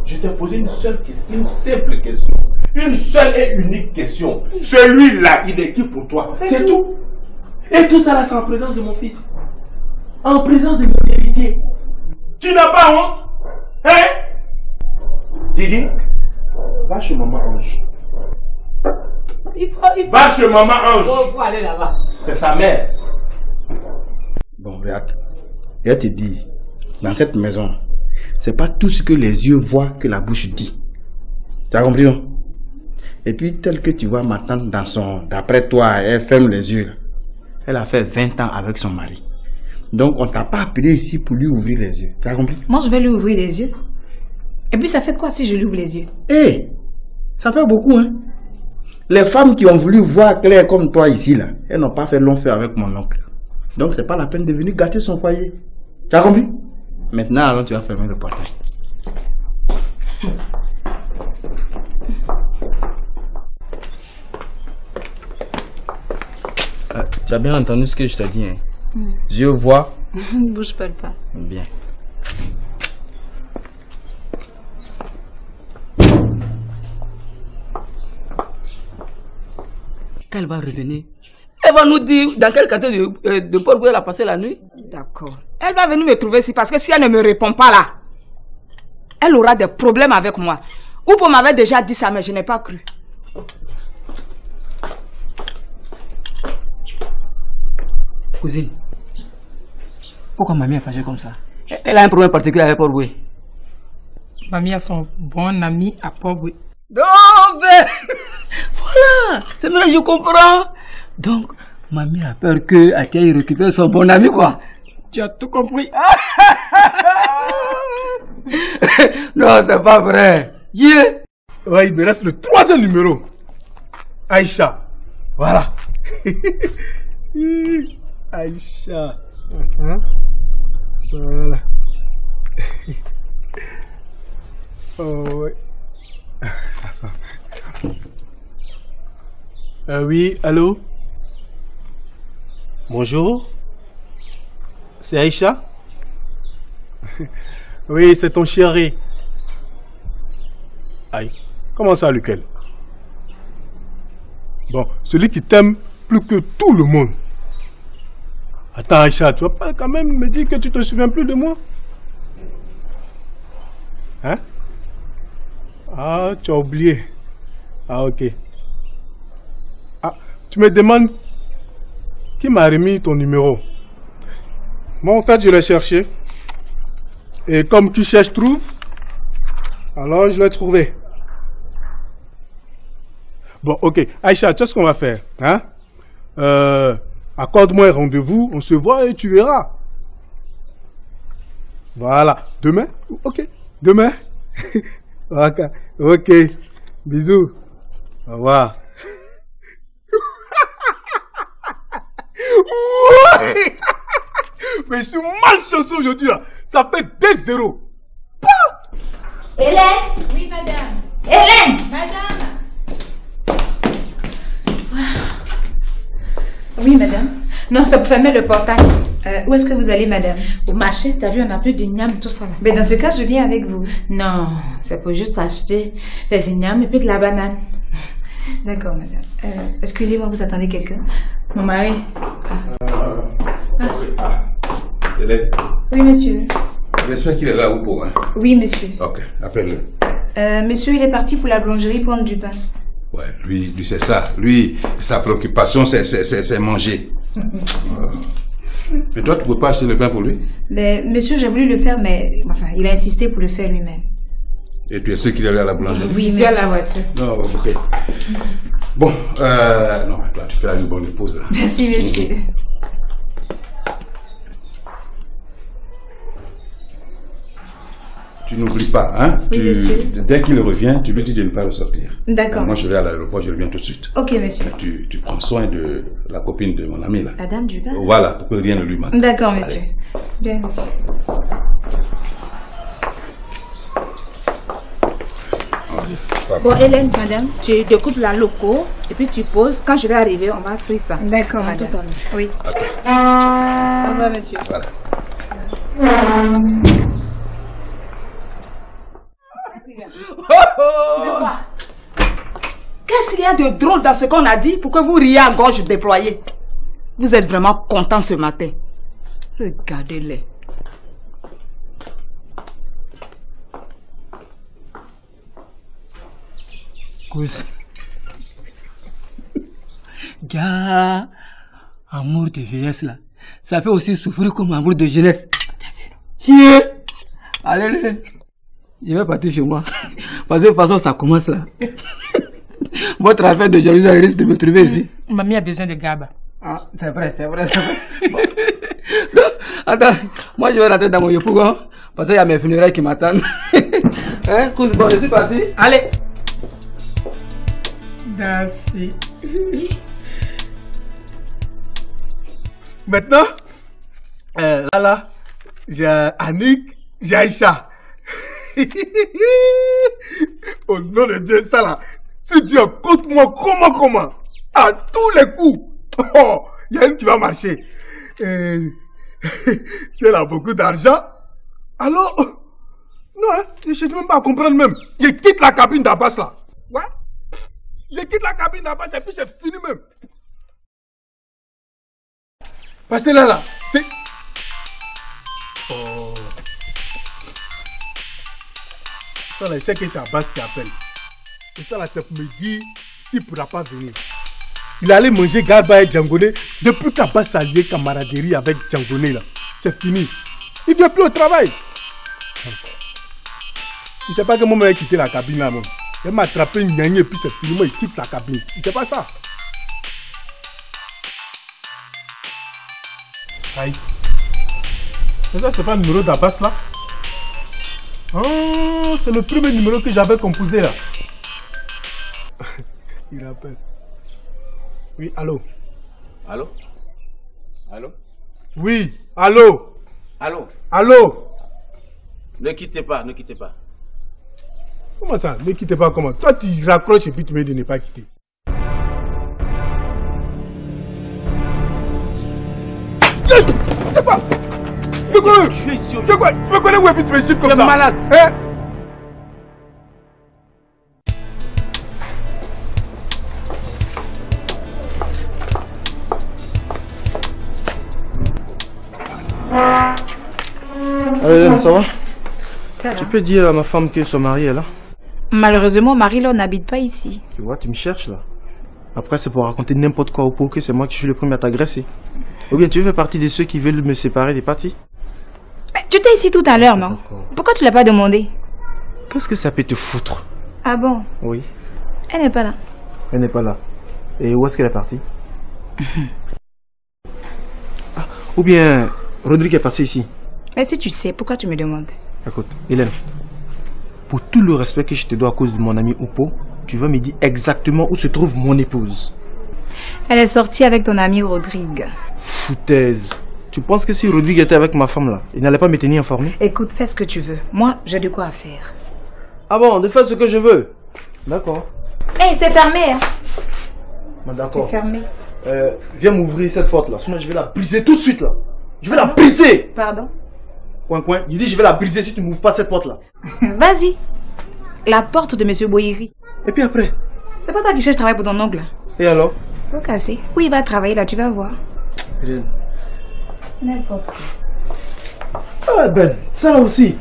Speaker 8: Je t'ai posé une seule question, une simple question. Une seule et unique question. Celui-là, il est qui pour toi? C'est tout. Et tout ça là, c'est en présence de mon fils. En présence de mon héritier. Tu n'as pas honte? Hein? Didi, va chez maman Ange.
Speaker 5: Il faut...
Speaker 8: Va chez maman Ange.
Speaker 5: Il faut aller là-bas.
Speaker 8: C'est sa mère.
Speaker 19: Bon, regarde. Je te dis, dans cette maison, c'est pas tout ce que les yeux voient que la bouche dit. Tu as compris, non? Et puis, tel que tu vois ma tante dans son... D'après toi, elle ferme les yeux. Là. Elle a fait 20 ans avec son mari. Donc, on t'a pas appelé ici pour lui ouvrir les yeux. Tu as compris?
Speaker 17: Moi, je vais lui ouvrir les yeux. Et puis, ça fait quoi si je lui ouvre les yeux?
Speaker 19: Eh, ça fait beaucoup, hein? Les femmes qui ont voulu voir clair comme toi ici, là, elles n'ont pas fait long feu avec mon oncle. Donc, c'est pas la peine de venir gâter son foyer. Tu as compris? Maintenant, alors, tu vas fermer le portail. Tu as bien entendu ce que je t'ai dit, hein? Je vois.
Speaker 14: Bouge pas le pas.
Speaker 19: Bien.
Speaker 12: Quand elle va revenir, elle va nous dire dans quel quartier de Port-Boué elle a passé la nuit.
Speaker 2: D'accord. Elle va venir me trouver ici parce que si elle ne me répond pas là, elle aura des problèmes avec moi. Oupo m'avait déjà dit ça, mais je n'ai pas cru.
Speaker 12: Cousine, pourquoi mamie est fâchée comme ça? Elle a un problème particulier avec Port-Boué.
Speaker 1: Mamie a son bon ami à Port-Boué.
Speaker 12: Donc, voilà, c'est maintenant que je comprends. Donc, mamie a peur qu'elle récupère son bon ami, quoi.
Speaker 1: Tu as tout compris.
Speaker 12: Non, c'est pas vrai. Yeah.
Speaker 8: Ouais, il me reste le 3e numéro. Aïcha. Voilà. Aïcha. Voilà. Oh, ouais. Ça. Oui, allô? Bonjour. C'est Aïcha? Oui, c'est ton chéri. Aïe. Comment ça, lequel? Bon, celui qui t'aime plus que tout le monde. Attends, Aïcha, tu vas pas quand même me dire que tu te souviens plus de moi? Hein? Ah, tu as oublié. Ah, ok. Ah, tu me demandes qui m'a remis ton numéro. Moi, en fait, je l'ai cherché. Et comme qui cherche trouve, alors je l'ai trouvé. Bon, ok. Aïcha, tu sais ce qu'on va faire, hein? Accorde-moi un rendez-vous, on se voit et tu verras. Voilà. Demain? Ok. Demain? Ok. Bisous. Au revoir. Mais je suis malchanceux aujourd'hui là. Ça fait 2-0.
Speaker 14: Hélène?
Speaker 17: Oui, madame.
Speaker 14: Hélène?
Speaker 17: Madame. Oui, madame.
Speaker 14: Non, c'est pour fermer le portail.
Speaker 17: Où est-ce que vous allez, madame?
Speaker 14: Au marché, t'as vu, on n'a plus d'igname, tout ça là.
Speaker 17: Mais dans ce cas, je viens avec vous.
Speaker 14: Non, c'est pour juste acheter des ignames et puis de la banane.
Speaker 17: D'accord, madame. Excusez-moi, vous attendez quelqu'un?
Speaker 14: Mon mari.
Speaker 18: Hélène,
Speaker 17: Oui, monsieur.
Speaker 18: j'espère qu'il est là ou pas, hein?
Speaker 17: Oui, monsieur.
Speaker 18: Ok, appelle-le.
Speaker 17: Monsieur, il est parti pour la boulangerie prendre du pain.
Speaker 18: Ouais, lui c'est ça. Lui, sa préoccupation, c'est manger. Et toi, tu ne peux pas acheter le pain pour lui?
Speaker 17: Mais, monsieur, j'ai voulu le faire, mais enfin, il a insisté pour le faire lui-même.
Speaker 18: Et tu es sûr qu'il est allé à la boulangerie?
Speaker 17: Oui,
Speaker 14: monsieur. À la voiture.
Speaker 18: Non, ok. Bon, non, toi, tu fais une bonne épouse. Là.
Speaker 17: Merci, monsieur.
Speaker 18: Tu n'oublies pas, hein?
Speaker 17: Oui, monsieur.
Speaker 18: Dès qu'il revient, tu lui dis de ne pas ressortir.
Speaker 17: D'accord.
Speaker 18: Moi, je vais à l'aéroport, je reviens tout de suite.
Speaker 17: Ok, monsieur.
Speaker 18: Tu prends soin de la copine de mon ami, là.
Speaker 17: La dame du bar?
Speaker 18: Voilà, pour que rien ne lui manque.
Speaker 17: D'accord, monsieur. Bien, monsieur.
Speaker 14: Bon, Hélène, madame, tu découpes la loco et puis tu poses. Quand je vais arriver, on va frire ça.
Speaker 17: D'accord, madame.
Speaker 14: Tout à l'heure.
Speaker 17: Oui. Au revoir, monsieur.
Speaker 18: Voilà.
Speaker 2: Qu'est-ce qu'il y a de drôle dans ce qu'on a dit pour que vous riez à gorge déployée? Vous êtes vraiment content ce matin. Regardez-les.
Speaker 12: Cause. Gars, amour de vieillesse là, ça fait aussi souffrir comme amour de jeunesse. Yeah. Allez, je vais partir chez moi. Parce que de toute façon, ça commence là. Votre affaire de jalousie risque de me trouver ici.
Speaker 1: Mamie a besoin de Gaba.
Speaker 12: Ah, c'est vrai. Bon. Attends, moi je vais rentrer dans mon yopougon parce qu'il y a mes funérailles qui m'attendent. Hein, bon, je suis parti.
Speaker 2: Allez.
Speaker 1: Merci.
Speaker 8: Maintenant, là, j'ai Annick, j'ai Aïcha. Au nom de Dieu, ça là, si Dieu compte moi comment, à tous les coups, oh, il y a une qui va marcher. Si elle a beaucoup d'argent, alors, non, hein, je ne cherche même pas à comprendre même. Je quitte la cabine d'Abbas là. Ouais. Je quitte la cabine d'Abbas et puis c'est fini même. Parce que là, c'est... Oh. Ça là, c'est que c'est Abbas qui appelle. Et ça là, c'est pour me dire qu'il ne pourra pas venir. Il allait manger Garba et Djangoné depuis qu'Abbas a lié camaraderie avec Djangoné là. C'est fini. Il ne vient plus au travail. Il ne sait pas que moi, j'ai quitté la cabine là, même. Il m'a attrapé une gnagne et puis c'est fini. Moi, il quitte la cabine. Il ne sait pas ça. Aïe. Ça, c'est pas le numéro d'Abbas là? Oh, c'est le premier numéro que j'avais composé là. Il rappelle. Oui, allô?
Speaker 19: Allô? Allô?
Speaker 8: Oui, allô?
Speaker 19: Allô?
Speaker 8: Allô?
Speaker 19: Ne quittez pas, ne quittez pas.
Speaker 8: Comment ça? Ne quittez pas comment? Toi, tu raccroches et puis tu me dis de ne pas quitter. C'est quoi? C'est quoi? C'est quoi? Tu me connais où et puis tu me gifles comme ça? Tu es malade. Hein?
Speaker 19: Hélène, ça va? Tu peux dire à ma femme que son mari est là?
Speaker 17: Malheureusement, Marie-Laure n'habite pas ici.
Speaker 19: Tu vois, tu me cherches là. Après, c'est pour raconter n'importe quoi au pot que c'est moi qui suis le premier à t'agresser. Ou bien tu fais partie de ceux qui veulent me séparer des parties?
Speaker 17: Tu étais ici tout à l'heure, non? Pourquoi tu l'as pas demandé?
Speaker 19: Qu'est-ce que ça peut te foutre?
Speaker 17: Ah bon?
Speaker 19: Oui.
Speaker 17: Elle n'est pas là.
Speaker 19: Elle n'est pas là. Et où est-ce qu'elle est partie? Ou bien, Rodrigue est passé ici.
Speaker 17: Mais si tu sais, pourquoi tu me demandes?
Speaker 19: Écoute, Hélène, pour tout le respect que je te dois à cause de mon ami Oupo, tu vas me dire exactement où se trouve mon épouse.
Speaker 17: Elle est sortie avec ton ami Rodrigue.
Speaker 19: Foutaise. Tu penses que si Rodrigue était avec ma femme là, il n'allait pas me tenir informé?
Speaker 17: Écoute, fais ce que tu veux. Moi, j'ai de quoi faire.
Speaker 19: Ah bon, de faire ce que je veux? D'accord.
Speaker 17: Hé, c'est fermé, hein?
Speaker 19: D'accord.
Speaker 17: C'est fermé.
Speaker 19: Viens m'ouvrir cette porte là, sinon je vais la briser tout de suite là. Je vais la briser!
Speaker 17: Pardon?
Speaker 19: Coin. Il dit je vais la briser si tu ne m'ouvres pas cette porte là.
Speaker 17: Vas-y. La porte de Monsieur Boyeri.
Speaker 19: Et puis après?
Speaker 17: C'est pas toi qui cherches travail pour ton oncle.
Speaker 19: Et alors?
Speaker 17: Faut casser. Oui, il va travailler là, tu vas voir.
Speaker 19: Hélène.
Speaker 17: N'importe quoi.
Speaker 19: Ah Ben, ça là aussi.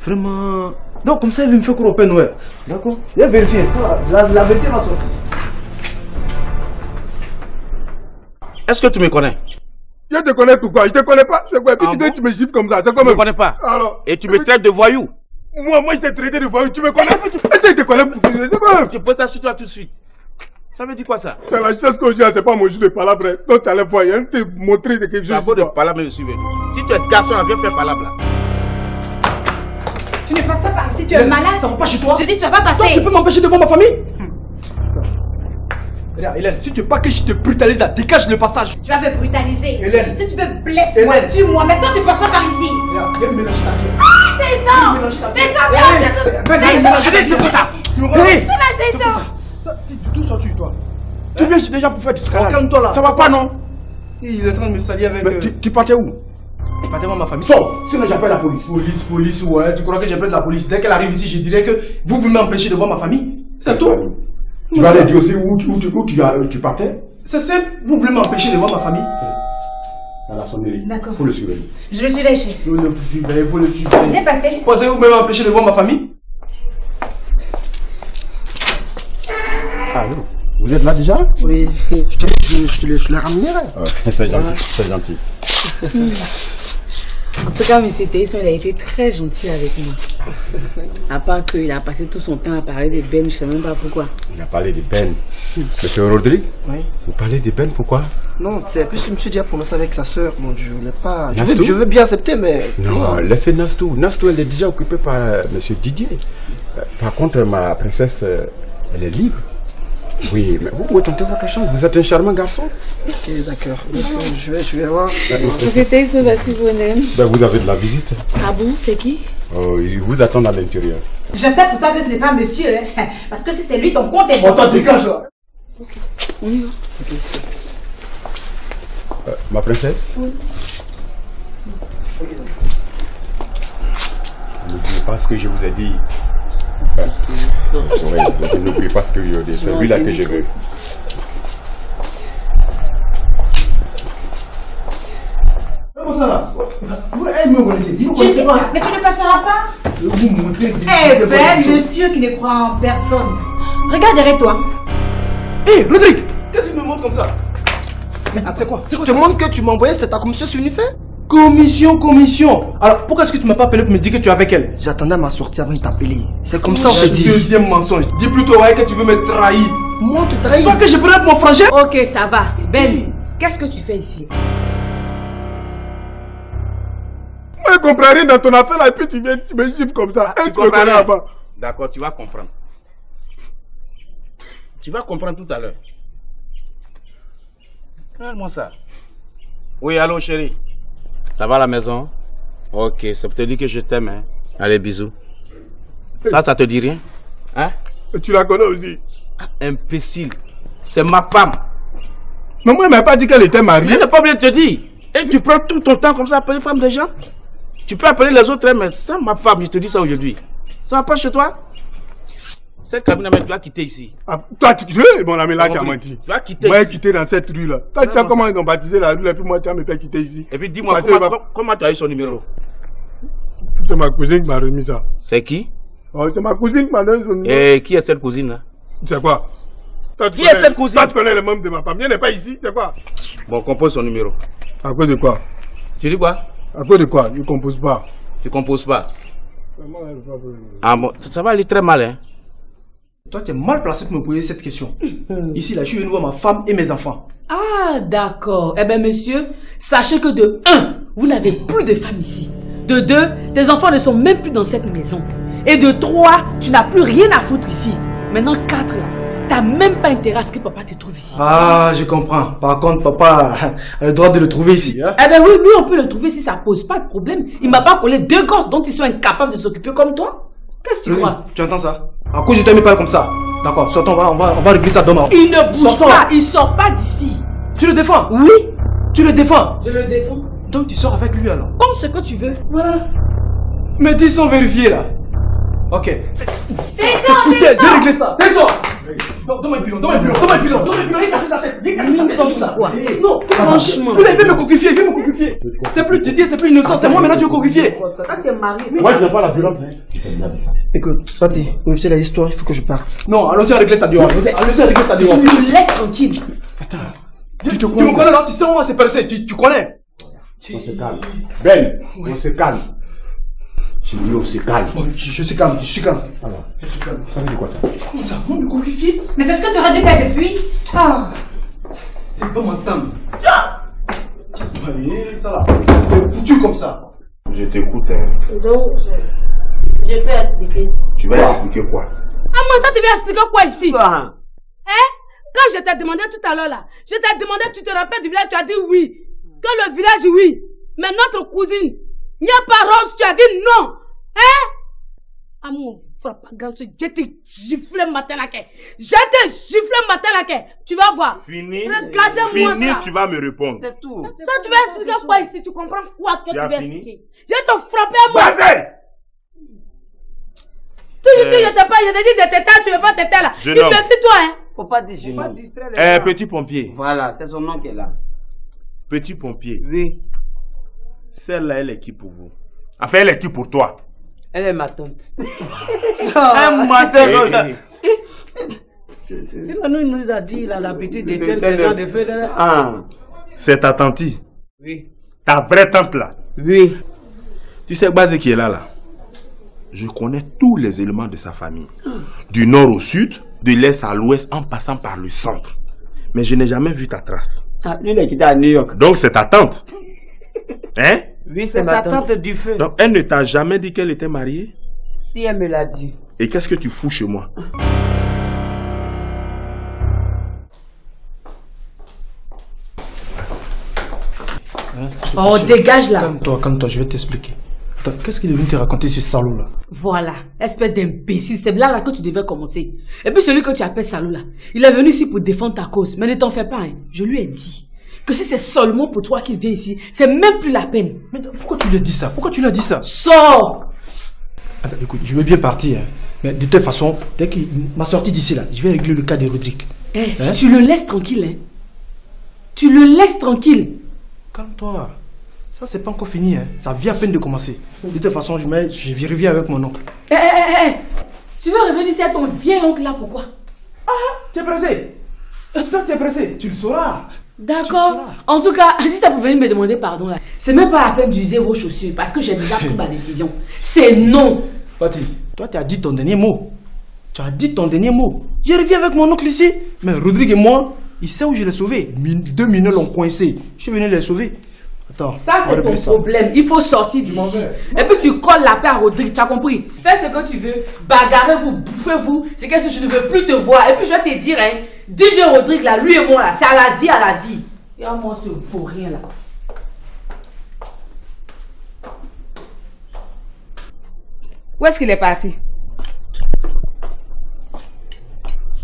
Speaker 19: Vraiment. Donc comme ça il veut me faire courir au Père Noël. D'accord? Viens vérifier. Ça, la vérité va sortir. Est-ce que tu me connais?
Speaker 8: Je te connais tout quoi? Je te connais pas. C'est quoi? Puis tu me gifles comme ça. C'est quoi?
Speaker 19: Je ne connais pas.
Speaker 8: Alors?
Speaker 19: Et tu me traites de voyou?
Speaker 8: Moi je t'ai traité de voyou. Tu me connais? Est-ce que je te connais? C'est quoi?
Speaker 19: Tu poses ça sur toi tout de suite. Ça veut dire quoi ça?
Speaker 8: C'est la chose que j'ai, c'est pas mon jeu de palabre. Donc tu allais voir, il y a un te montrer ce que je
Speaker 19: suis. Ça vaut de palabre, je suis venu. Si tu es garçon, viens faire palabre là.
Speaker 2: Tu ne passes pas par ici, tu es malade.
Speaker 19: Ça va pas chez toi?
Speaker 2: Je dis, tu vas pas passer.
Speaker 19: Toi, tu peux m'empêcher de voir ma famille? Regarde, Hélène, si tu veux pas que je te brutalise là, dégage le passage.
Speaker 2: Tu vas me brutaliser.
Speaker 19: Hélène.
Speaker 2: Si tu veux, blesse-moi, tue-moi. Mais toi, tu passes pas par ici.
Speaker 19: Regarde, viens me mélanger ta vie.
Speaker 2: Ah, descends. Descends, viens.
Speaker 19: Allez, c'est quoi ça? Tu me connais?
Speaker 14: C'est ça.
Speaker 19: D'où sors-tu, toi? Tu viens déjà pour faire du scandale.
Speaker 14: Calme-toi là.
Speaker 19: Ça va pas, non?
Speaker 14: Il est en train de me salir avec...
Speaker 19: Mais tu partais où?
Speaker 14: Je partais voir ma famille.
Speaker 19: Sors, sinon j'appelle la police.
Speaker 14: Police, ouais. Tu crois que j'appelle la police? Dès qu'elle arrive ici, je dirais que vous m'empêchez de voir ma famille. C'est tout.
Speaker 19: Tu vas aller dire aussi où tu partais?
Speaker 14: C'est simple. Vous voulez m'empêcher de voir ma famille?
Speaker 19: À la sonnerie.
Speaker 17: D'accord.
Speaker 19: Faut le surveiller.
Speaker 17: Je le surveille, chef.
Speaker 14: Vous le surveillez.
Speaker 17: Bien passé.
Speaker 14: Pensez-vous m'avez empêché de voir ma famille?
Speaker 19: Ah non. Vous êtes là déjà?
Speaker 3: Oui, je te les ramènerai.
Speaker 13: C'est gentil, c'est gentil.
Speaker 5: En tout cas, M. Théisson, il a été très gentil avec moi. À part qu'il a passé tout son temps à parler de Ben, je ne sais même pas pourquoi.
Speaker 13: Il a parlé de Ben. Monsieur Rodrigue?
Speaker 3: Oui.
Speaker 13: Vous parlez de Ben, pourquoi?
Speaker 3: Non, c'est plus que monsieur dit à prononcer avec sa soeur. Bon, je voulais pas.
Speaker 13: Nastou?
Speaker 3: Je veux bien accepter, mais.
Speaker 13: Non, laissez Nastou. Nastou, elle est déjà occupée par monsieur Didier. Par contre, ma princesse, elle est libre. Oui, mais vous pouvez tenter votre chance. Vous êtes un charmant garçon.
Speaker 3: Ok, d'accord. Je vais voir.
Speaker 5: Monsieur Théisson, voici vos names.
Speaker 13: Ben, vous avez de la visite.
Speaker 5: Ah bon, c'est qui?
Speaker 13: Oh, ils vous attendent à l'intérieur.
Speaker 17: Je sais pour toi que ce n'est pas monsieur, hein. Parce que si c'est lui, ton compte est bon.
Speaker 14: On t'en dégage là.
Speaker 5: Ok, on y va.
Speaker 13: Ma princesse?
Speaker 5: Oui.
Speaker 13: N'oubliez pas ce que je vous ai dit. Oui, n'oubliez pas ce que je vous ai dit. C'est lui-là que je veux.
Speaker 14: Comment ça là? Elle me connaissait. Vous
Speaker 17: Tu sais pas, mais tu ne passeras pas.
Speaker 14: Vous montrez.
Speaker 17: Eh ben, monsieur qui ne croit en personne. Regarde derrière toi.
Speaker 14: Hé, Rodrigue, qu'est-ce qu'il me montre comme ça?
Speaker 3: Mais c'est quoi? Je te demande que tu m'as envoyé cette commission sur une fait?
Speaker 14: Commission. Alors, pourquoi est-ce que tu m'as pas appelé pour me dire que tu es avec elle?
Speaker 3: J'attendais à ma sortie avant de t'appeler. C'est comme ça, on s'est dit.
Speaker 14: Deuxième mensonge. Dis plutôt, ouais, que tu veux me trahir.
Speaker 3: Moi, te trahir?
Speaker 14: Toi que je prends mon frangin?
Speaker 5: Ok, ça va. Ben, qu'est-ce que tu fais ici?
Speaker 8: Moi, je comprends rien dans ton affaire là, et puis tu viens, tu me gifles comme ça.
Speaker 19: Tu
Speaker 8: me connais là-bas.
Speaker 19: D'accord, tu vas comprendre. Tu vas comprendre tout à l'heure. Regarde-moi ça. Oui, allô chérie. Ça va à la maison? Ok, ça peut te dire que je t'aime. Hein? Allez, bisous. Ça te dit rien? Hein?
Speaker 8: Et tu la connais aussi?
Speaker 19: Imbécile. C'est ma femme.
Speaker 8: Mais moi, elle m'a pas dit qu'elle était mariée.
Speaker 19: Je n'ai pas bien te dire. Et tu prends tout ton temps comme ça à appeler femme des gens? Tu peux appeler les autres, mais c'est ma femme, je te dis ça aujourd'hui. Ça va pas chez toi? Cette cabine, tu vas quitter ici.
Speaker 8: Ah, toi, tu sais, mon ami, là, tu as menti.
Speaker 19: Tu vas quitter
Speaker 8: moi,
Speaker 19: ici.
Speaker 8: Moi, quitté dans cette rue-là. Toi, tu sais comment ils ont baptisé la rue, et puis moi, tu vas me faire quitter ici.
Speaker 19: Et puis, dis-moi, comment tu as eu son numéro?
Speaker 8: C'est ma cousine qui m'a remis ça.
Speaker 19: C'est qui?
Speaker 8: Oh, c'est ma cousine qui m'a donné son numéro.
Speaker 19: Et qui est cette cousine-là?
Speaker 8: C'est quoi?
Speaker 19: Qui est cette cousine?
Speaker 8: Toi, tu connais le membre de ma famille. Elle n'est pas ici, c'est quoi?
Speaker 19: Bon, compose son numéro.
Speaker 8: À cause de quoi?
Speaker 19: Tu dis quoi?
Speaker 8: À cause de quoi? Je ne compose pas.
Speaker 19: Tu composes pas? Ah bon, ça va aller très mal, hein?
Speaker 14: Toi, tu es mal placé pour me poser cette question. Ici, là, je suis venu voir ma femme et mes enfants.
Speaker 5: Ah, d'accord. Eh bien, monsieur, sachez que de 1, vous n'avez plus de femme ici. De 2, tes enfants ne sont même plus dans cette maison. Et de 3, tu n'as plus rien à foutre ici. Maintenant, 4, là, t'as même pas intérêt à ce que papa te trouve ici.
Speaker 14: Ah, je comprends. Par contre, papa a le droit de le trouver ici. Hein?
Speaker 5: Eh bien oui, lui, on peut le trouver ici, ça pose pas de problème. Il m'a pas collé 2 gosses dont ils sont incapables de s'occuper comme toi. Qu'est-ce que tu crois?
Speaker 14: Tu entends ça? À cause de toi, il me parle comme ça. D'accord, sortons, on va régler ça demain.
Speaker 5: Il ne bouge pas, il sort pas d'ici.
Speaker 14: Tu le défends?
Speaker 5: Oui.
Speaker 14: Tu le défends?
Speaker 5: Je le défends.
Speaker 14: Donc tu sors avec lui alors?
Speaker 5: Comme ce que tu veux.
Speaker 14: Voilà. Mais dis sans vérifier là. Ok.
Speaker 17: C'est
Speaker 14: foutu de régler ça. Descends. Donne-moi un pilon, donne-moi un pilon, donne-moi un pilon, donne-moi un pilon, il a cassé sa tête, il a cassé sa tête, ça. Non,
Speaker 5: franchement.
Speaker 14: Il veut me coquifier, il veut me coquifier. C'est plus Didier, c'est plus innocent, c'est moi maintenant tu veux coquifier.
Speaker 5: Toi, tu es marié.
Speaker 19: Moi, je n'aime pas la violence, hein.
Speaker 3: Écoute, Fatih, vous savez l'histoire, il faut que je parte.
Speaker 14: Non, allons-y à régler ça dehors. Allons-y à régler ça dehors.
Speaker 5: Tu me laisses tranquille.
Speaker 14: Attends. Tu me connais là, tu sais où on s'est percé, tu connais.
Speaker 19: On se calme. Ben, on se calme. J'ai dit on se calme.
Speaker 14: Bon, je suis calme, je suis calme.
Speaker 19: Alors, ça veut dire quoi ça?
Speaker 14: Comment ça? Vous me coquifiez?
Speaker 17: Mais c'est ce que tu aurais dû faire depuis. Ah.
Speaker 14: Tu peux m'entendre. Allez, ça là. T'es foutu comme ça.
Speaker 19: Je t'écoute, hein.
Speaker 5: Donc, je peux expliquer.
Speaker 19: Tu vas expliquer quoi?
Speaker 5: Ah, mais toi, tu vas expliquer quoi ici? Hein? Quand je t'ai demandé tout à l'heure là, je t'ai demandé, tu te rappelles du village, tu as dit oui. Que le village, oui. Mais notre cousine, Nia pas Rose, tu as dit non. Hein? Ah mon frappe pas grand chose. Je te gifle matin la quai. Je te gifle matin la quai. Tu vas voir.
Speaker 8: Fini.
Speaker 5: Regardez-moi
Speaker 8: Fini,
Speaker 5: ça.
Speaker 8: tu vas me répondre.
Speaker 15: C'est tout.
Speaker 5: Toi, tu vas expliquer quoi ici? Tu comprends quoi que tu vas
Speaker 8: fini?
Speaker 5: expliquer? Je vais te frapper à moi.
Speaker 8: Basé!
Speaker 5: Tu dis, je t'ai dit de t'éteindre, tu veux pas t'éteindre là. Tu te fies toi, hein.
Speaker 15: Faut pas dire jeune homme.
Speaker 8: Petit pompier.
Speaker 15: Voilà, c'est son nom qui est là.
Speaker 8: Petit pompier.
Speaker 15: Oui.
Speaker 8: Celle-là, elle est qui pour vous? Enfin, elle est qui pour toi?
Speaker 15: Elle est ma tante.
Speaker 8: Un matin comme ça.
Speaker 15: Sinon, nous, il nous a dit, il a l'habitude d'éteindre ce genre de feu.
Speaker 8: Ah. C'est ta tante?
Speaker 15: Oui.
Speaker 8: Ta vraie tante là?
Speaker 15: Oui.
Speaker 8: Tu sais, Basé qui est là? Je connais tous les éléments de sa famille. Du nord au sud, de l'est à l'ouest, en passant par le centre. Mais je n'ai jamais vu ta trace.
Speaker 15: Ah, lui, il est quitté à New York.
Speaker 8: Donc, c'est ta tante? Hein?
Speaker 15: Oui, c'est sa tante du feu.
Speaker 8: Donc, elle ne t'a jamais dit qu'elle était mariée?
Speaker 15: Si, elle me l'a dit.
Speaker 8: Et qu'est-ce que tu fous chez moi?
Speaker 5: Oh, dégage là.
Speaker 20: Calme-toi, je vais t'expliquer. Attends, qu'est-ce qu'il est venu te raconter ce salaud là?
Speaker 5: Voilà, espèce d'imbécile, c'est là que tu devais commencer. Et puis celui que tu appelles salaud là, il est venu ici pour défendre ta cause. Mais ne t'en fais pas, hein. Je lui ai dit que si c'est seulement pour toi qu'il vient ici, c'est même plus la peine.
Speaker 20: Mais pourquoi tu lui as dit ça? Pourquoi tu lui as dit ça?
Speaker 5: Sors!
Speaker 20: Attends, écoute, je veux bien partir, hein. Mais de toute façon, dès qu'il m'a sorti d'ici là, je vais régler le cas de Rodrigue.
Speaker 5: Hey, hein? Tu le laisses tranquille, hein. Tu le laisses tranquille.
Speaker 20: Calme-toi. Ça, c'est pas encore fini, hein. Ça vient à peine de commencer. De toute façon, je reviens avec mon oncle.
Speaker 5: Tu veux revenir ici à ton vieil oncle là, pourquoi?
Speaker 20: Ah, tu es pressé. Toi, tu es pressé. Tu le sauras.
Speaker 5: D'accord. En tout cas, si tu as venir me demander pardon là, c'est même pas la peine d'user vos chaussures parce que j'ai déjà pris ma décision. C'est non.
Speaker 20: Fatih, toi, tu as dit ton dernier mot. Tu as dit ton dernier mot. Je reviens avec mon oncle ici. Mais Rodrigue et moi, il sait où je l'ai sauvé. 2 mineurs l'ont coincé. Je suis venu les sauver. Attends,
Speaker 5: ça c'est ton problème, il faut sortir d'ici. Et puis tu colles la paix à Rodrigue, tu as compris? Fais ce que tu veux, bagarrez-vous, bouffez-vous, c'est que je ne veux plus te voir. Et puis je vais te dire, hein, DJ Rodrigue là, lui et moi là, c'est à la vie, à la vie. Et moi ce vaut rien là.
Speaker 2: Où est-ce qu'il est parti?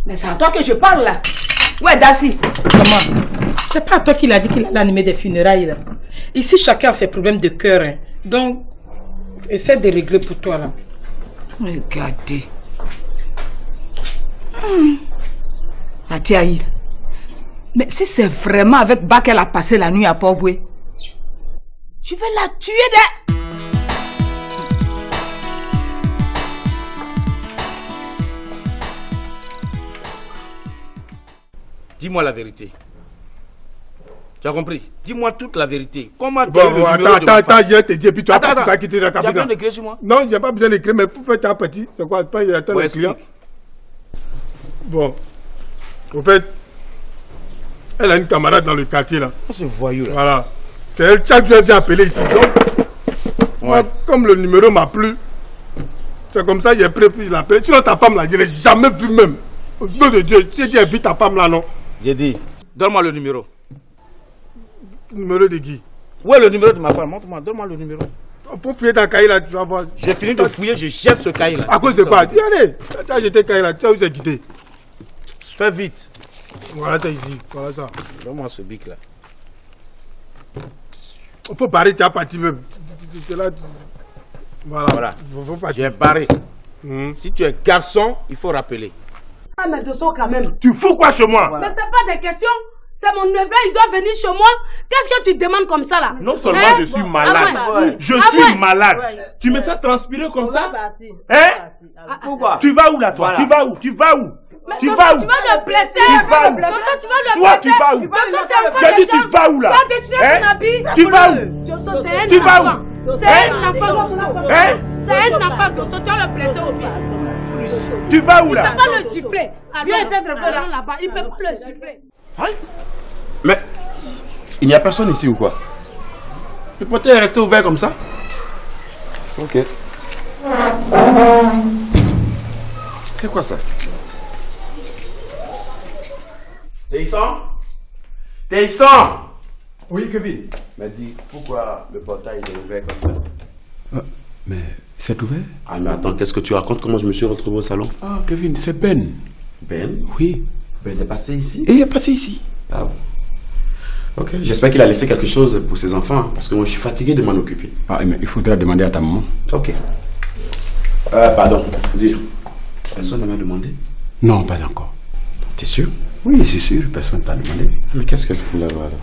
Speaker 2: Mais c'est à toi que je parle là. Où est Dassi?
Speaker 1: Comment? C'est pas à toi qu'il a dit qu'il allait animer des funérailles là. Ici, chacun a ses problèmes de cœur. Hein. Donc, essaie de régler pour toi là.
Speaker 2: Regardez. Atiaïl. Mais si c'est vraiment avec Ba qu'elle a passé la nuit à Port-Boué, je vais la tuer de...
Speaker 11: Dis-moi la vérité. Tu as compris? Dis-moi toute la vérité. Comment tu
Speaker 4: attends, je vais te dire, puis tu vas quitter la cabine.
Speaker 11: Tu as besoin d'écrire sur moi?
Speaker 4: Non, j'ai pas besoin d'écrire, mais pour faire ta petite, c'est quoi? Pas y attendre le client. Bon. Au fait, elle a une camarade dans le quartier là.
Speaker 11: C'est voyou là.
Speaker 4: Voilà. C'est elle, chaque jour elle vient appeler ici. Donc, moi, comme le numéro m'a plu, c'est comme ça que j'ai pris l'appel. Sinon ta femme là, je l'ai jamais vue même. Au nom de Dieu, si tu as vu ta femme là, non?
Speaker 11: J'ai dit, donne-moi le numéro.
Speaker 4: Numéro de qui?
Speaker 11: Où est le numéro de ma femme? Montre-moi, donne-moi le numéro.
Speaker 4: Faut fouiller ta cahier là, tu vas voir.
Speaker 11: J'ai fini de fouiller, je jette ce cahier là.
Speaker 4: À cause de quoi? Dis allez, tu as jeté le cahier là, tu sais où c'est quitté.
Speaker 11: Fais vite.
Speaker 4: Voilà, c'est ici, voilà ça.
Speaker 11: Donne-moi ce bic là.
Speaker 4: Il faut barrer, tu as parti même. Là,
Speaker 11: voilà.
Speaker 4: Faut partir.
Speaker 11: J'ai barré. Si tu es garçon, il faut rappeler.
Speaker 5: Ah mais de quand même.
Speaker 11: Tu fous quoi chez moi?
Speaker 5: Mais c'est pas des questions. C'est mon neveu, il doit venir chez moi. Qu'est-ce que tu demandes comme ça là?
Speaker 8: Non seulement je suis malade, je suis malade. Tu me fais transpirer comme ça? Hein?
Speaker 15: Pourquoi?
Speaker 8: Tu vas où là toi? Tu vas où? Tu vas où? Tu vas où?
Speaker 5: Tu vas le blesser.
Speaker 8: Tu vas où? Toi tu vas où? J'ai dit tu vas où là? Tu vas où? Tu vas où?
Speaker 5: C'est un enfant. C'est un enfant. Tu dois le blesser au pied.
Speaker 8: Tu vas où là?
Speaker 5: Il ne peut pas le gifler. Viens être là-bas. Il ne peut pas le gifler.
Speaker 13: Mais il n'y a personne ici ou quoi? Le portail est resté ouvert comme ça? Ok. C'est quoi ça?
Speaker 19: Téisson!
Speaker 20: Oui, Kevin.
Speaker 13: M'a dit pourquoi le portail est ouvert comme ça?
Speaker 20: Mais
Speaker 13: C'est ouvert?
Speaker 21: Ah, mais attends, qu'est-ce que tu racontes? Comment je me suis retrouvé au salon?
Speaker 13: Ah, Kevin, c'est Ben.
Speaker 21: Ben?
Speaker 13: Oui.
Speaker 21: Ben, il est passé ici?
Speaker 13: Et il est passé ici.
Speaker 21: Ah bon. Ok, j'espère qu'il a laissé quelque chose pour ses enfants, parce que moi je suis fatigué de m'en occuper.
Speaker 13: Ah, mais il faudra demander à ta maman.
Speaker 21: Ok. Pardon, dire. Personne ne m'a demandé?
Speaker 13: Non, pas encore.
Speaker 21: T'es sûr?
Speaker 13: Oui, c'est sûr, personne ne t'a demandé.
Speaker 21: Mais qu'est-ce qu'elle fout là-bas là?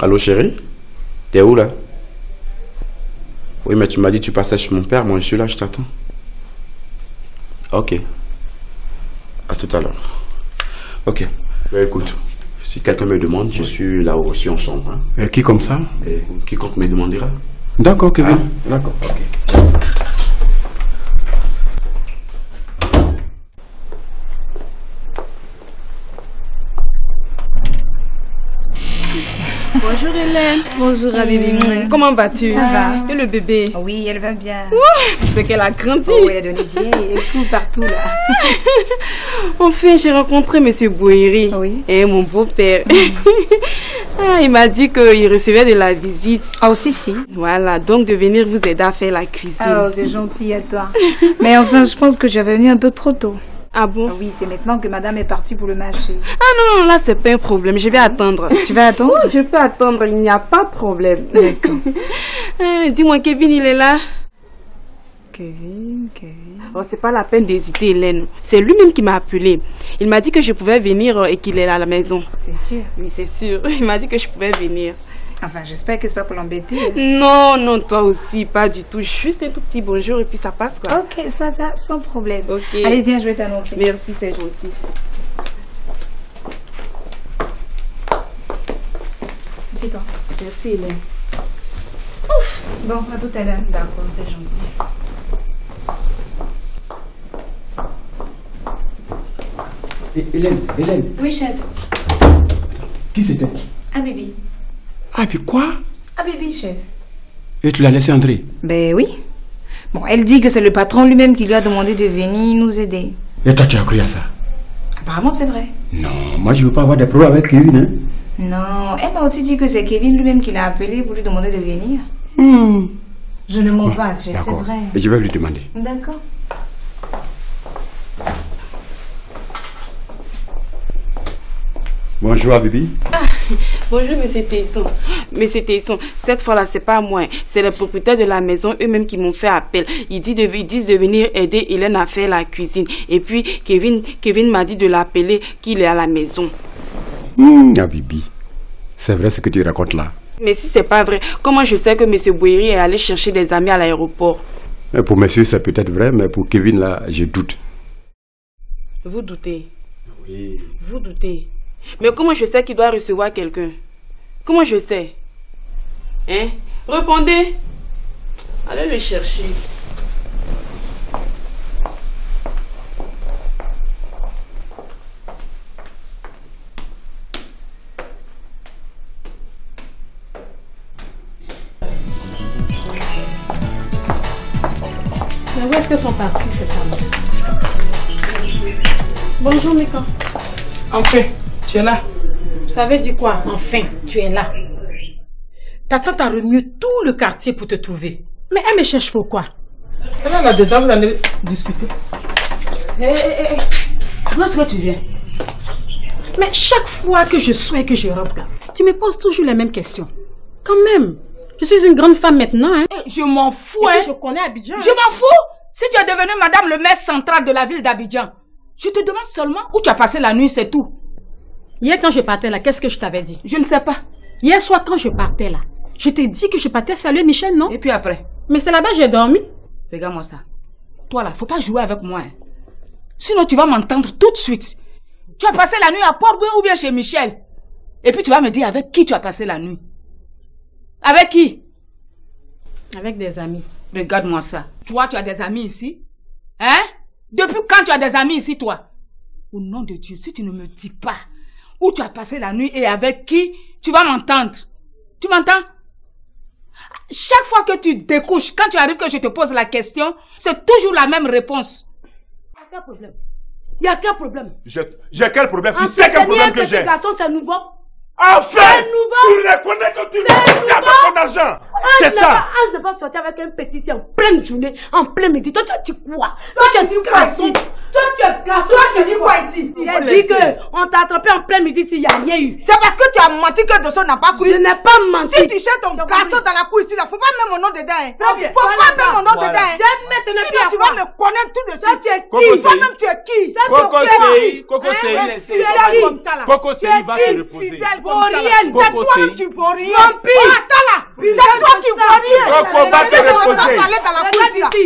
Speaker 21: Allô chérie? T'es où là? Oui, mais tu m'as dit que tu passais chez mon père, moi je suis là, je t'attends. Ok. À tout à l'heure. Ok. Ben, écoute, si quelqu'un me demande, je suis là aussi en chambre. Hein.
Speaker 13: Qui comme ça?
Speaker 21: Et quiconque me demandera.
Speaker 13: D'accord, Kevin.
Speaker 21: Ah,
Speaker 13: d'accord.
Speaker 21: Ok.
Speaker 2: Bonjour Hélène.
Speaker 17: Bonjour Habibi.
Speaker 2: Comment vas-tu?
Speaker 17: Ça va.
Speaker 2: Et le bébé?
Speaker 17: Oui, elle va bien.
Speaker 2: Tu sais qu'elle a grandi.
Speaker 17: Oh, elle est devenue vieille, elle court partout là.
Speaker 2: Enfin, j'ai rencontré Monsieur Bouhiri.
Speaker 17: Oui.
Speaker 2: Et mon beau-père. Il m'a dit qu'il recevait de la visite.
Speaker 17: Ah aussi, si.
Speaker 2: Voilà, donc de venir vous aider à faire la cuisine.
Speaker 17: Oh, c'est gentil à toi. Mais enfin, je pense que j'avais venu un peu trop tôt.
Speaker 2: Ah bon?
Speaker 17: Oui, c'est maintenant que madame est partie pour le marché.
Speaker 2: Ah non, là c'est pas un problème, je vais attendre.
Speaker 17: Tu vas attendre?
Speaker 2: Oui, je peux attendre, il n'y a pas de problème.
Speaker 17: D'accord.
Speaker 2: Dis-moi, Kevin, il est là?
Speaker 17: Kevin.
Speaker 2: Oh, c'est pas la peine d'hésiter, Hélène. C'est lui-même qui m'a appelé. Il m'a dit que je pouvais venir et qu'il est là à la maison.
Speaker 17: C'est sûr?
Speaker 2: Oui, c'est sûr. Il m'a dit que je pouvais venir.
Speaker 17: Enfin, j'espère que c'est pas pour l'embêter.
Speaker 2: Non, non, toi aussi, pas du tout. Juste un tout petit bonjour et puis ça passe, quoi.
Speaker 17: Ok, ça, sans problème.
Speaker 2: Ok.
Speaker 17: Allez, viens, je vais t'annoncer.
Speaker 2: Merci, c'est gentil.
Speaker 17: C'est toi.
Speaker 2: Merci, Hélène.
Speaker 17: Ouf. Bon, à tout à l'heure.
Speaker 2: D'accord, c'est gentil.
Speaker 13: Hélène.
Speaker 17: Oui, chef.
Speaker 13: Qui c'était?
Speaker 17: Habibi.
Speaker 13: Ah, puis quoi?
Speaker 17: Habibi, chef.
Speaker 13: Et tu l'as laissé entrer?
Speaker 17: Ben oui. Bon, elle dit que c'est le patron lui-même qui lui a demandé de venir nous aider.
Speaker 13: Et toi, tu as cru à ça?
Speaker 17: Apparemment, c'est vrai.
Speaker 13: Non, moi je veux pas avoir des problèmes avec Kevin, hein?
Speaker 17: Non, elle m'a aussi dit que c'est Kevin lui-même qui l'a appelé pour lui demander de venir. Je ne mens pas, chef, c'est vrai.
Speaker 13: Et je vais lui demander.
Speaker 17: D'accord.
Speaker 13: Bonjour, Bibi.
Speaker 2: Bonjour, Monsieur Tesson. Monsieur Tesson, cette fois-là, c'est pas moi. C'est les propriétaires de la maison eux-mêmes qui m'ont fait appel. Ils disent de venir aider Hélène à faire la cuisine. Et puis, Kevin m'a dit de l'appeler qu'il est à la maison.
Speaker 13: Ah, Bibi. C'est vrai ce que tu racontes là.
Speaker 2: Mais si c'est pas vrai, comment je sais que Monsieur Bouhiri est allé chercher des amis à l'aéroport?
Speaker 13: Pour monsieur, c'est peut-être vrai, mais pour Kevin, là, je doute.
Speaker 2: Vous doutez?
Speaker 21: Oui.
Speaker 2: Vous doutez? Mais comment je sais qu'il doit recevoir quelqu'un? Comment je sais? Hein? Répondez! Allez le chercher.
Speaker 22: Mais où est-ce que sont partis ces femmes? Bonjour Mika.
Speaker 1: Enfin, tu es là.
Speaker 22: Ça veut dire quoi? Enfin, tu es là. Ta tante a remué tout le quartier pour te trouver. Mais elle me cherche pourquoi?
Speaker 1: Elle est là-dedans, vous allez discuter.
Speaker 22: Où est-ce que tu viens? Mais chaque fois que je souhaite que je rentre là, tu me poses toujours les mêmes questions. Quand même, je suis une grande femme maintenant. Hein?
Speaker 2: Je m'en fous,
Speaker 22: Et
Speaker 2: hein?
Speaker 22: puis, je connais Abidjan.
Speaker 2: Je m'en fous! Si tu es devenue madame le maire central de la ville d'Abidjan, je te demande seulement où tu as passé la nuit, c'est tout.
Speaker 22: Hier quand je partais là, qu'est-ce que je t'avais dit?
Speaker 2: Je ne sais pas.
Speaker 22: Hier soir quand je partais là, je t'ai dit que je partais saluer Michel, non?
Speaker 2: Et puis après?
Speaker 22: Mais c'est là-bas que j'ai dormi.
Speaker 2: Regarde-moi ça. Toi là, faut pas jouer avec moi. Hein. Sinon tu vas m'entendre tout de suite. Tu as passé la nuit à Port-Boué ou bien chez Michel? Et puis tu vas me dire avec qui tu as passé la nuit? Avec qui?
Speaker 22: Avec des amis.
Speaker 2: Regarde-moi ça. Toi, tu as des amis ici? Hein? Depuis quand tu as des amis ici, toi? Au nom de Dieu, si tu ne me dis pas où tu as passé la nuit et avec qui, tu vas m'entendre. Tu m'entends? Chaque fois que tu découches, quand tu arrives que je te pose la question, c'est toujours la même réponse.
Speaker 22: Il y a quel problème? Il y a quel problème?
Speaker 8: J'ai quel problème? Tu sais quel problème que j'ai?
Speaker 22: garçon, c'est nouveau.
Speaker 8: Enfin, tu reconnais que tu as fait ton argent. C'est ça.
Speaker 7: Je ne vais pas sortir avec un petit ici en pleine journée, en plein midi. Toi, tu dis quoi? Toi, tu dis quoi ici? Toi, tu es garçon. Toi, tu dis quoi ici? J'ai dit qu'on t'a attrapé en plein midi s'il n'y a rien eu.
Speaker 2: C'est parce que tu as menti que Dosso n'a pas cru.
Speaker 7: Je n'ai pas menti.
Speaker 2: Si tu cherches ton garçon dans la cour ici, là, faut pas mettre mon nom dedans. Faut pas mettre mon nom dedans. Sinon, tu vas me connaître tout de suite.
Speaker 7: Tu es qui?
Speaker 2: Toi-même, tu es qui?
Speaker 8: Coco Sey,
Speaker 2: comme ça là.
Speaker 8: Coco Sey va te reposer.
Speaker 2: C'est toi qui vaux rien.
Speaker 7: Vampire.
Speaker 2: Attends là. C'est toi qui vaux rien.
Speaker 8: Coco va te reposer.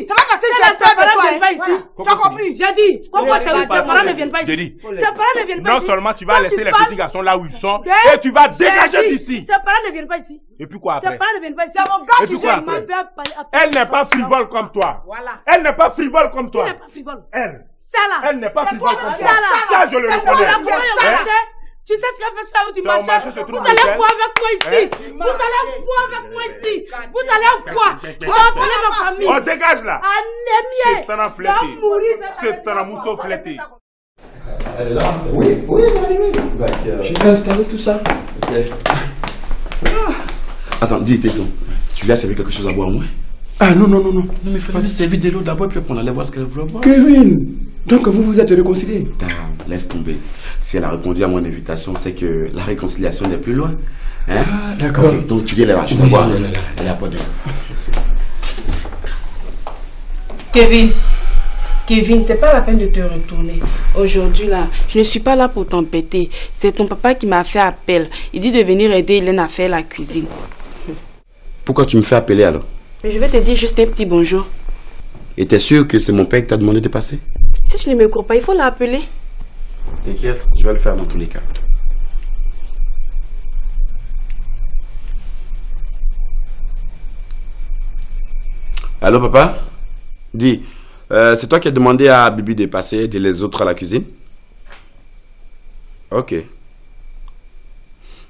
Speaker 2: Ça va passer, j'ai peur de toi. Tu as compris?
Speaker 7: J'ai dit, pourquoi ses parents ne viennent pas ici? Ses parents ne viennent pas ici.
Speaker 8: Non seulement tu vas laisser les petits garçons là où ils sont, et tu vas dégager d'ici.
Speaker 7: Ses parents ne viennent pas ici.
Speaker 8: Et puis quoi après?
Speaker 7: Ses parents ne viennent pas ici.
Speaker 2: C'est mon gars qui
Speaker 8: vient. Elle n'est pas frivole comme toi. Elle n'est pas frivole comme toi.
Speaker 7: Elle n'est pas frivole.
Speaker 8: Elle n'est pas frivole comme toi. Ça, je le reconnais.
Speaker 7: Tu sais ce qu'elle fait là où tu marches? Vous allez voir avec moi ici. Vous allez voir avec moi ici. Vous allez voir. Tu vas appeler ma famille.
Speaker 8: Oh, dégage là.
Speaker 7: Anémie.
Speaker 8: C'est un flété. C'est un mousseau flété.
Speaker 21: Elle est là? Oui, elle est arrivée. Je vais installer tout ça. Ok. Attends, dis, Tesson, tu lui as servi quelque chose à boire, moi?
Speaker 19: Ah non, mais il fallait lui servir de l'eau d'abord, puis on allait voir ce qu'elle voulait boire.
Speaker 21: Kevin, donc vous vous êtes réconciliés? Laisse tomber. Si elle a répondu à mon invitation, c'est que la réconciliation n'est plus loin. Hein?
Speaker 19: Ah, d'accord.
Speaker 21: Okay, donc tu viens là, je vais voir. Elle est à pas de...
Speaker 5: Kevin, c'est pas la peine de te retourner. Aujourd'hui, là, je ne suis pas là pour t'embêter. C'est ton papa qui m'a fait appel. Il dit de venir aider Hélène à faire la cuisine.
Speaker 21: Pourquoi tu me fais appeler alors?
Speaker 5: Mais je vais te dire juste un petit bonjour.
Speaker 21: Et t'es sûr que c'est mon père qui t'a demandé de passer?
Speaker 5: Si tu ne me crois pas, il faut l'appeler.
Speaker 21: T'inquiète, je vais le faire dans tous les cas. Allô papa? Dis, c'est toi qui as demandé à Bibi de passer aider les autres à la cuisine? Ok.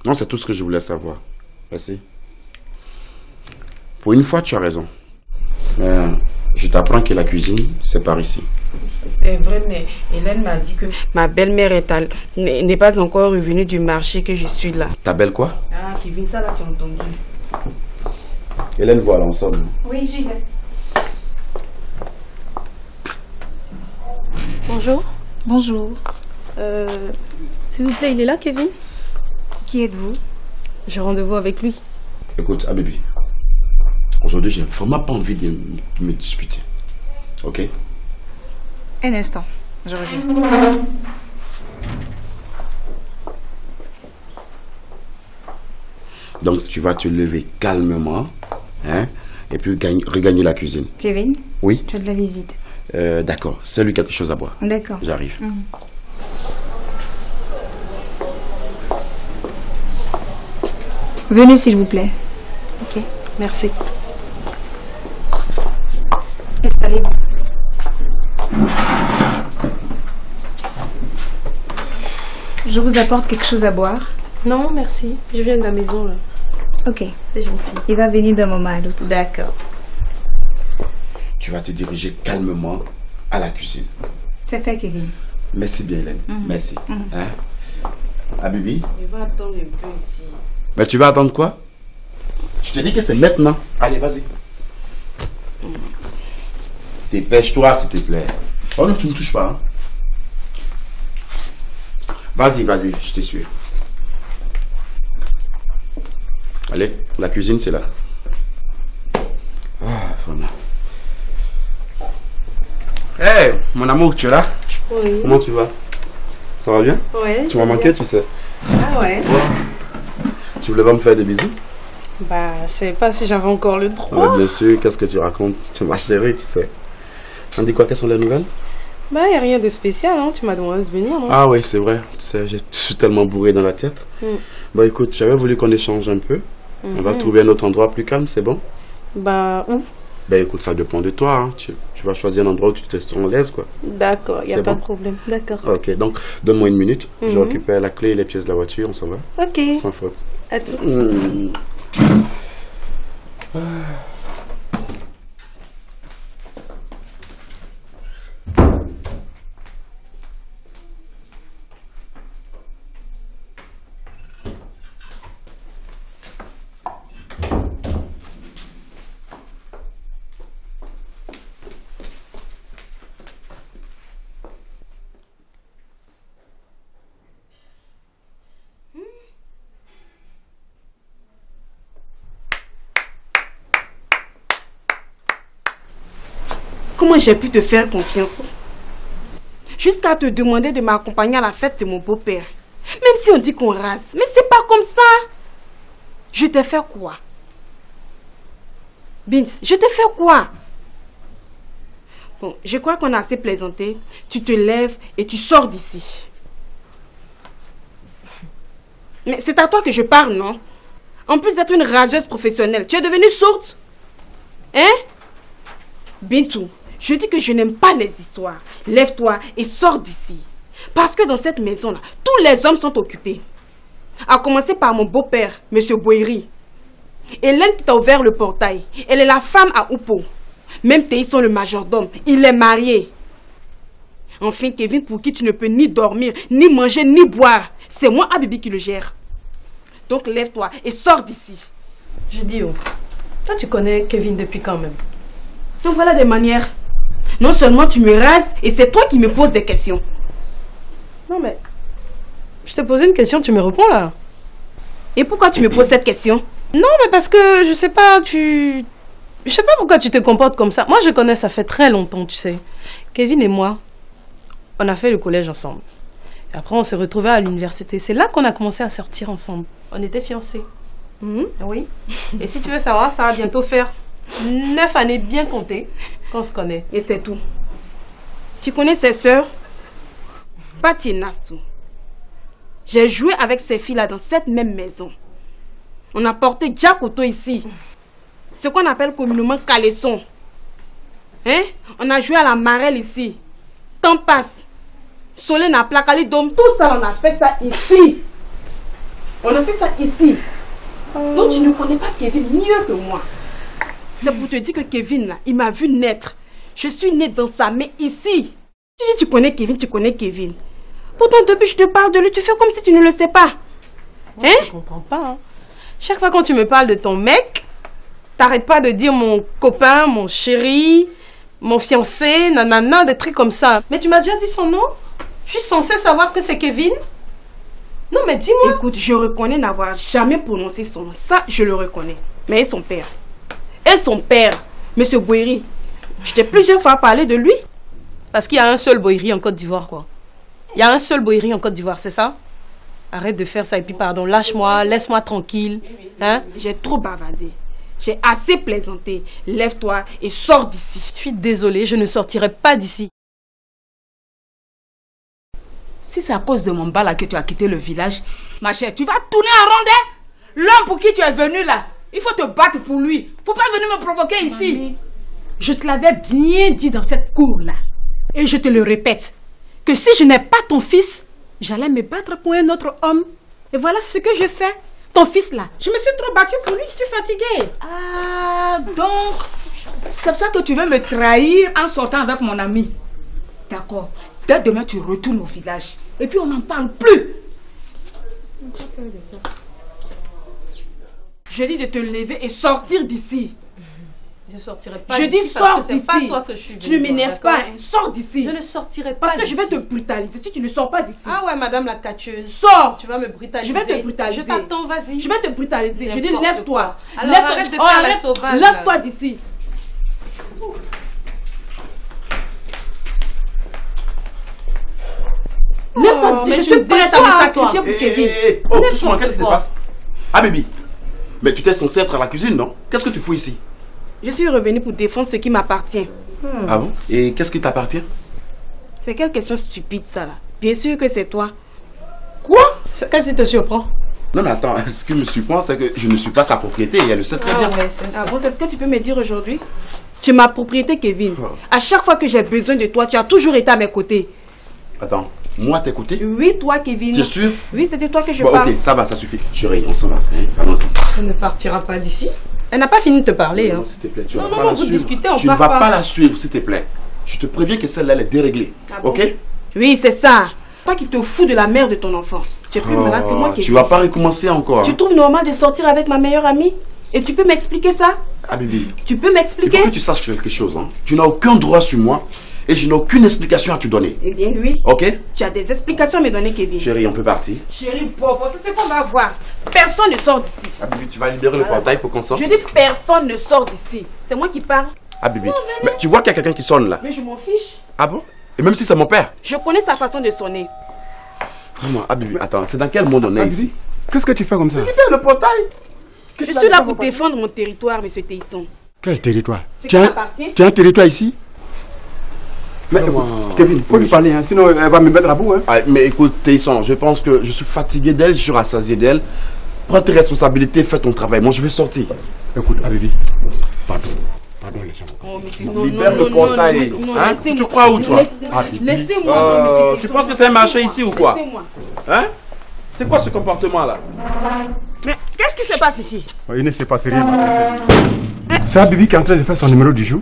Speaker 21: Non, c'est tout ce que je voulais savoir. Merci. Pour une fois, tu as raison. Mais je t'apprends que la cuisine, c'est par ici.
Speaker 5: C'est vrai, mais Hélène m'a dit que ma belle-mère n'est pas encore revenue du marché, que je suis là.
Speaker 21: Ta belle quoi?
Speaker 5: Ah, Kevin, ça là, tu as entendu.
Speaker 21: Hélène, voilà, on sort.
Speaker 17: Oui, j'y vais.
Speaker 9: Bonjour.
Speaker 17: Bonjour.
Speaker 9: S'il vous plaît, il est là, Kevin?
Speaker 17: Qui êtes-vous?
Speaker 9: J'ai rendez-vous avec lui.
Speaker 21: Écoute, Abibi, aujourd'hui, j'ai vraiment pas envie de me disputer. Ok?
Speaker 17: Un instant, je reviens.
Speaker 21: Donc, tu vas te lever calmement, hein, et puis regagner la cuisine.
Speaker 17: Kevin?
Speaker 21: Oui?
Speaker 17: Tu as de la visite.
Speaker 21: D'accord, c'est lui quelque chose à boire.
Speaker 17: D'accord.
Speaker 21: J'arrive.
Speaker 17: Venez, s'il vous plaît.
Speaker 9: Ok, merci.
Speaker 17: Installez-vous. Je vous apporte quelque chose à boire?
Speaker 9: Non, merci. Je viens de la maison, là.
Speaker 17: Ok.
Speaker 9: C'est gentil.
Speaker 17: Il va venir d'un moment à l'autre.
Speaker 9: D'accord.
Speaker 21: Tu vas te diriger calmement à la cuisine.
Speaker 17: C'est fait, Kevin.
Speaker 21: Merci bien, Hélène. Merci. Hein? Abibi?
Speaker 5: Il va attendre un peu ici.
Speaker 21: Mais tu vas attendre quoi? Je te dis que c'est maintenant. Allez, vas-y. Dépêche-toi, s'il te plaît. Oh non, tu ne me touches pas. Hein? Vas-y, je te suis. Allez, la cuisine, c'est là. Ah, voilà. Hey, mon amour, tu es là?
Speaker 9: Oui.
Speaker 21: Comment tu vas? Ça va bien?
Speaker 9: Oui.
Speaker 21: Tu m'as manqué, tu sais.
Speaker 9: Ah ouais?
Speaker 21: Tu voulais pas me faire des bisous?
Speaker 9: Bah, je savais pas si j'avais encore le droit.
Speaker 21: Ouais, bien sûr, qu'est-ce que tu racontes? Tu m'as chérie, tu sais. On dit quoi, quelles sont les nouvelles?
Speaker 9: Bah, y a rien de spécial, hein. Tu m'as demandé de venir, non?
Speaker 21: Ah oui, c'est vrai. Tu sais, je suis tellement bourré dans la tête. Bah écoute, j'avais voulu qu'on échange un peu. On va trouver un autre endroit plus calme, c'est bon?
Speaker 9: Bah, où?
Speaker 21: Bah écoute, ça dépend de toi. Hein. Tu vas choisir un endroit où tu te sens à l'aise, quoi.
Speaker 9: D'accord, y a
Speaker 21: C'est
Speaker 9: pas
Speaker 21: bon?
Speaker 9: de problème. D'accord.
Speaker 21: Ok, donc donne-moi une minute. Je récupère la clé et les pièces de la voiture, on s'en va.
Speaker 9: Ok.
Speaker 21: Sans faute.
Speaker 9: À tout de suite.
Speaker 2: comment j'ai pu te faire confiance? Jusqu'à te demander de m'accompagner à la fête de mon beau-père. Même si on dit qu'on rase. Mais c'est pas comme ça. Je t'ai fait quoi? Bint, je t'ai fait quoi? Bon, je crois qu'on a assez plaisanté. Tu te lèves et tu sors d'ici. Mais c'est à toi que je parle, non? En plus d'être une raseuse professionnelle, tu es devenue sourde? Hein? Bintou, je dis que je n'aime pas les histoires. Lève-toi et sors d'ici. Parce que dans cette maison-là, tous les hommes sont occupés. À commencer par mon beau-père, Monsieur Boéry. Hélène qui t'a ouvert le portail, elle est la femme à Oupo. Même Théison le majordome, il est marié. Enfin, Kevin, pour qui tu ne peux ni dormir, ni manger, ni boire. C'est moi, Abibi, qui le gère. Donc lève-toi et sors d'ici.
Speaker 7: Je dis, oh, toi tu connais Kevin depuis quand même?
Speaker 2: Donc voilà des manières. Non seulement tu me rases, et c'est toi qui me poses des questions.
Speaker 7: Non mais, je te posais une question, tu me réponds là.
Speaker 2: Et pourquoi tu me poses cette question?
Speaker 7: Non mais parce que, je sais pas, je sais pas pourquoi tu te comportes comme ça. Moi je connais, ça fait très longtemps, tu sais. Kevin et moi, on a fait le collège ensemble. Et après on s'est retrouvés à l'université. C'est là qu'on a commencé à sortir ensemble. On était fiancés. Oui. Et si tu veux savoir, ça va bientôt faire 9 années bien comptées qu'on se connaît.
Speaker 2: Et c'est tout. Tu connais ses sœurs? Pati Nassou. J'ai joué avec ces filles-là dans cette même maison. On a porté Djakoto ici. Ce qu'on appelle communément caleçon. Hein? On a joué à la marelle ici. Temps passe. Solène a placalé d'homme. Tout ça, on a fait ça ici. On a fait ça ici. Donc tu ne connais pas Kevin mieux que moi. C'est pour te dire que Kevin, là, il m'a vu naître. Je suis née dans sa main ici. Tu dis tu connais Kevin, tu connais Kevin. Pourtant depuis que je te parle de lui, tu fais comme si tu ne le sais pas.
Speaker 7: Hein? Je comprends pas. Hein. Chaque fois quand tu me parles de ton mec, t'arrêtes pas de dire mon copain, mon chéri, mon fiancé, nanana, des trucs comme ça. Mais tu m'as déjà dit son nom? Je suis censée savoir que c'est Kevin? Non mais dis-moi.
Speaker 2: Écoute, je reconnais n'avoir jamais prononcé son nom. Ça, je le reconnais. Mais et son père? Et son père, Monsieur Boéry. Je t'ai plusieurs fois parlé de lui.
Speaker 7: Parce qu'il y a un seul Boéry en Côte d'Ivoire, quoi. Il y a un seul Boéry en Côte d'Ivoire, c'est ça? Arrête de faire ça et puis pardon, lâche-moi, laisse-moi tranquille. Hein?
Speaker 2: J'ai trop bavardé. J'ai assez plaisanté. Lève-toi et sors d'ici.
Speaker 7: Je suis désolée, je ne sortirai pas d'ici.
Speaker 1: Si c'est à cause de mon bas là que tu as quitté le village, ma chère, tu vas tourner en rondelle. L'homme pour qui tu es venu là, il faut te battre pour lui. Faut pas venir me provoquer ici. Je te l'avais bien dit dans cette cour là. Et je te le répète, que si je n'ai pas ton fils, j'allais me battre pour un autre homme. Et voilà ce que je fais. Ton fils là, je me suis trop battue pour lui, je suis fatiguée. Ah, donc, c'est pour ça que tu veux me trahir en sortant avec mon ami. D'accord. Dès demain, tu retournes au village. Et puis, on n'en parle plus. Je dis de te lever et sortir d'ici.
Speaker 7: Je sortirai pas
Speaker 1: d'ici. Je dis sors d'ici.
Speaker 7: Pas toi que je suis venue.
Speaker 1: Tu ne m'énerves pas. Hein. Sors d'ici.
Speaker 7: Je ne sortirai pas.
Speaker 1: Parce que je vais te brutaliser si tu ne sors pas d'ici.
Speaker 7: Ah ouais, madame la catcheuse.
Speaker 1: Sors.
Speaker 7: Tu vas me brutaliser.
Speaker 1: Je vais te brutaliser.
Speaker 7: Je t'attends, vas-y.
Speaker 1: Je vais te brutaliser. Je dis lève-toi.
Speaker 7: Alors arrête de faire la sauvage.
Speaker 1: Lève-toi d'ici. Lève-toi d'ici. Je suis prête à me sacrifier pour Kevin.
Speaker 21: Oh, doucement, qu'est-ce qui se passe? Ah, baby. Mais tu t'es censé être à la cuisine, non? Qu'est-ce que tu fais ici?
Speaker 2: Je suis revenue pour défendre ce qui m'appartient.
Speaker 21: Ah bon? Et qu'est-ce qui t'appartient?
Speaker 2: C'est quelle question stupide ça là? Bien sûr que c'est toi.
Speaker 7: Quoi? Qu'est-ce qui te surprend?
Speaker 21: Non mais attends, ce qui me surprend c'est que je ne suis pas sa propriété et elle le sait très bien.
Speaker 2: Ouais, c'est ça. Ah bon, c'est ce que tu peux me dire aujourd'hui? Tu es ma propriété, Kevin. À chaque fois que j'ai besoin de toi, tu as toujours été à mes côtés.
Speaker 21: Attends, moi à tes côtés?
Speaker 2: Oui, toi, Kevin.
Speaker 21: Tu es sûr?
Speaker 2: Oui, c'était toi que je
Speaker 21: bon,
Speaker 2: parle.
Speaker 21: Ok, ça va, ça suffit. Chérie, on s'en va. Allons-y.
Speaker 7: Elle ne partira pas d'ici. Elle n'a pas fini de te parler.
Speaker 21: Non, s'il te plaît, tu
Speaker 2: non,
Speaker 21: vas
Speaker 2: non,
Speaker 21: pas
Speaker 2: non,
Speaker 21: la
Speaker 2: vous
Speaker 21: suivre.
Speaker 2: discutez, on
Speaker 21: tu ne vas pas la suivre, s'il te plaît. Je te préviens que celle-là, elle est déréglée.
Speaker 2: Ah bon?
Speaker 21: Ok?
Speaker 2: Oui, c'est ça. Toi qui te fous de la mère de ton enfant. Tu es plus malade que moi.
Speaker 21: Tu vas pas recommencer encore.
Speaker 2: Tu trouves normal de sortir avec ma meilleure amie? Et tu peux m'expliquer ça?
Speaker 21: Ah, bébé.
Speaker 2: Tu peux m'expliquer?
Speaker 21: Il faut que tu saches quelque chose. Hein. Tu n'as aucun droit sur moi et je n'ai aucune explication à te donner.
Speaker 2: Eh bien, oui.
Speaker 21: Ok?
Speaker 2: Tu as des explications à me donner, Kevin.
Speaker 21: Chérie, on peut partir.
Speaker 2: Chérie, pauvre, c'est ce qu'on va voir. Personne ne sort d'ici.
Speaker 21: Ah, bébé, tu vas libérer le portail pour qu'on sorte.
Speaker 2: Je dis personne ne sort d'ici. C'est moi qui parle.
Speaker 21: Ah, bébé. Mais tu vois qu'il y a quelqu'un qui sonne là.
Speaker 5: Mais je m'en fiche.
Speaker 21: Ah bon? Et même si c'est mon père?
Speaker 5: Je connais sa façon de sonner.
Speaker 21: Vraiment, ah, bébé, attends, c'est dans quel monde on est ici?
Speaker 4: Qu'est-ce que tu fais comme ça?
Speaker 21: Libère le portail.
Speaker 5: Je suis là pour défendre mon territoire, monsieur Teisson.
Speaker 4: Quel territoire?
Speaker 5: Ce qui m'appartient.
Speaker 4: Tu as un territoire ici?
Speaker 21: Mais
Speaker 4: Kevin, faut lui parler, hein, sinon elle va me mettre à bout. Hein.
Speaker 21: Ah, mais écoute, Teisson, je pense que je suis fatigué d'elle, je suis rassasié d'elle. Prends tes responsabilités, fais ton travail. Moi, je vais sortir.
Speaker 4: Écoute, Abibi, pardon. Pardon, les gens.
Speaker 5: Oh, monsieur, non,
Speaker 21: libère le portail.
Speaker 5: Hein?
Speaker 21: Tu crois où, toi?
Speaker 5: Laissez-moi.
Speaker 21: Tu penses que c'est un marché ici ou quoi? Hein? C'est quoi ce comportement-là?
Speaker 5: Mais qu'est-ce qui se passe ici?
Speaker 4: Il ne s'est passé rien. C'est Abibi qui est en train de faire son numéro du jour.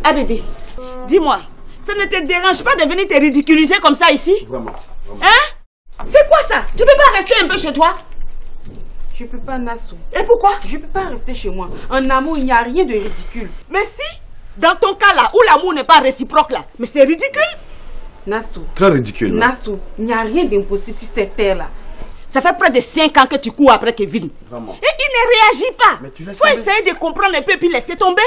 Speaker 5: Abibi, dis-moi, ça ne te dérange pas de venir te ridiculiser comme ça ici?
Speaker 21: Vraiment.
Speaker 5: Hein? C'est quoi ça? Tu peux pas rester un peu chez toi? Je peux pas, Nastou. Et pourquoi? Je peux pas rester chez moi. En amour, il n'y a rien de ridicule. Mais si, dans ton cas là, où l'amour n'est pas réciproque là, mais c'est ridicule. Nastou.
Speaker 21: Très ridicule.
Speaker 5: Nastou, il n'y a rien d'impossible sur cette terre là. Ça fait près de 5 ans que tu cours après Kevin.
Speaker 21: Vraiment.
Speaker 5: Et il ne réagit pas. Faut essayer de comprendre un peu puis laisser tomber.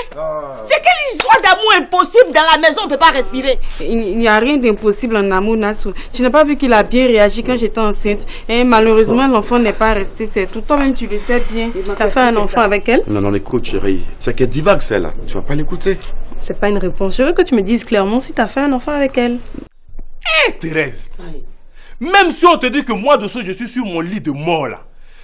Speaker 5: C'est quelle histoire d'amour impossible dans la maison, on ne peut pas respirer. Il n'y a rien d'impossible en amour, Nassou. Tu n'as pas vu qu'il a bien réagi quand j'étais enceinte. Et malheureusement, l'enfant n'est pas resté. C'est tout. Toi-même, tu le sais bien. Tu as fait un enfant avec elle?
Speaker 21: Non, écoute, chérie. C'est qu'elle divague, celle-là. Tu vas pas l'écouter.
Speaker 7: C'est pas une réponse. Je veux que tu me dises clairement si tu as fait un enfant avec elle.
Speaker 8: Hé, Thérèse. Même si on te dit que moi de ce je suis sur mon lit de mort là,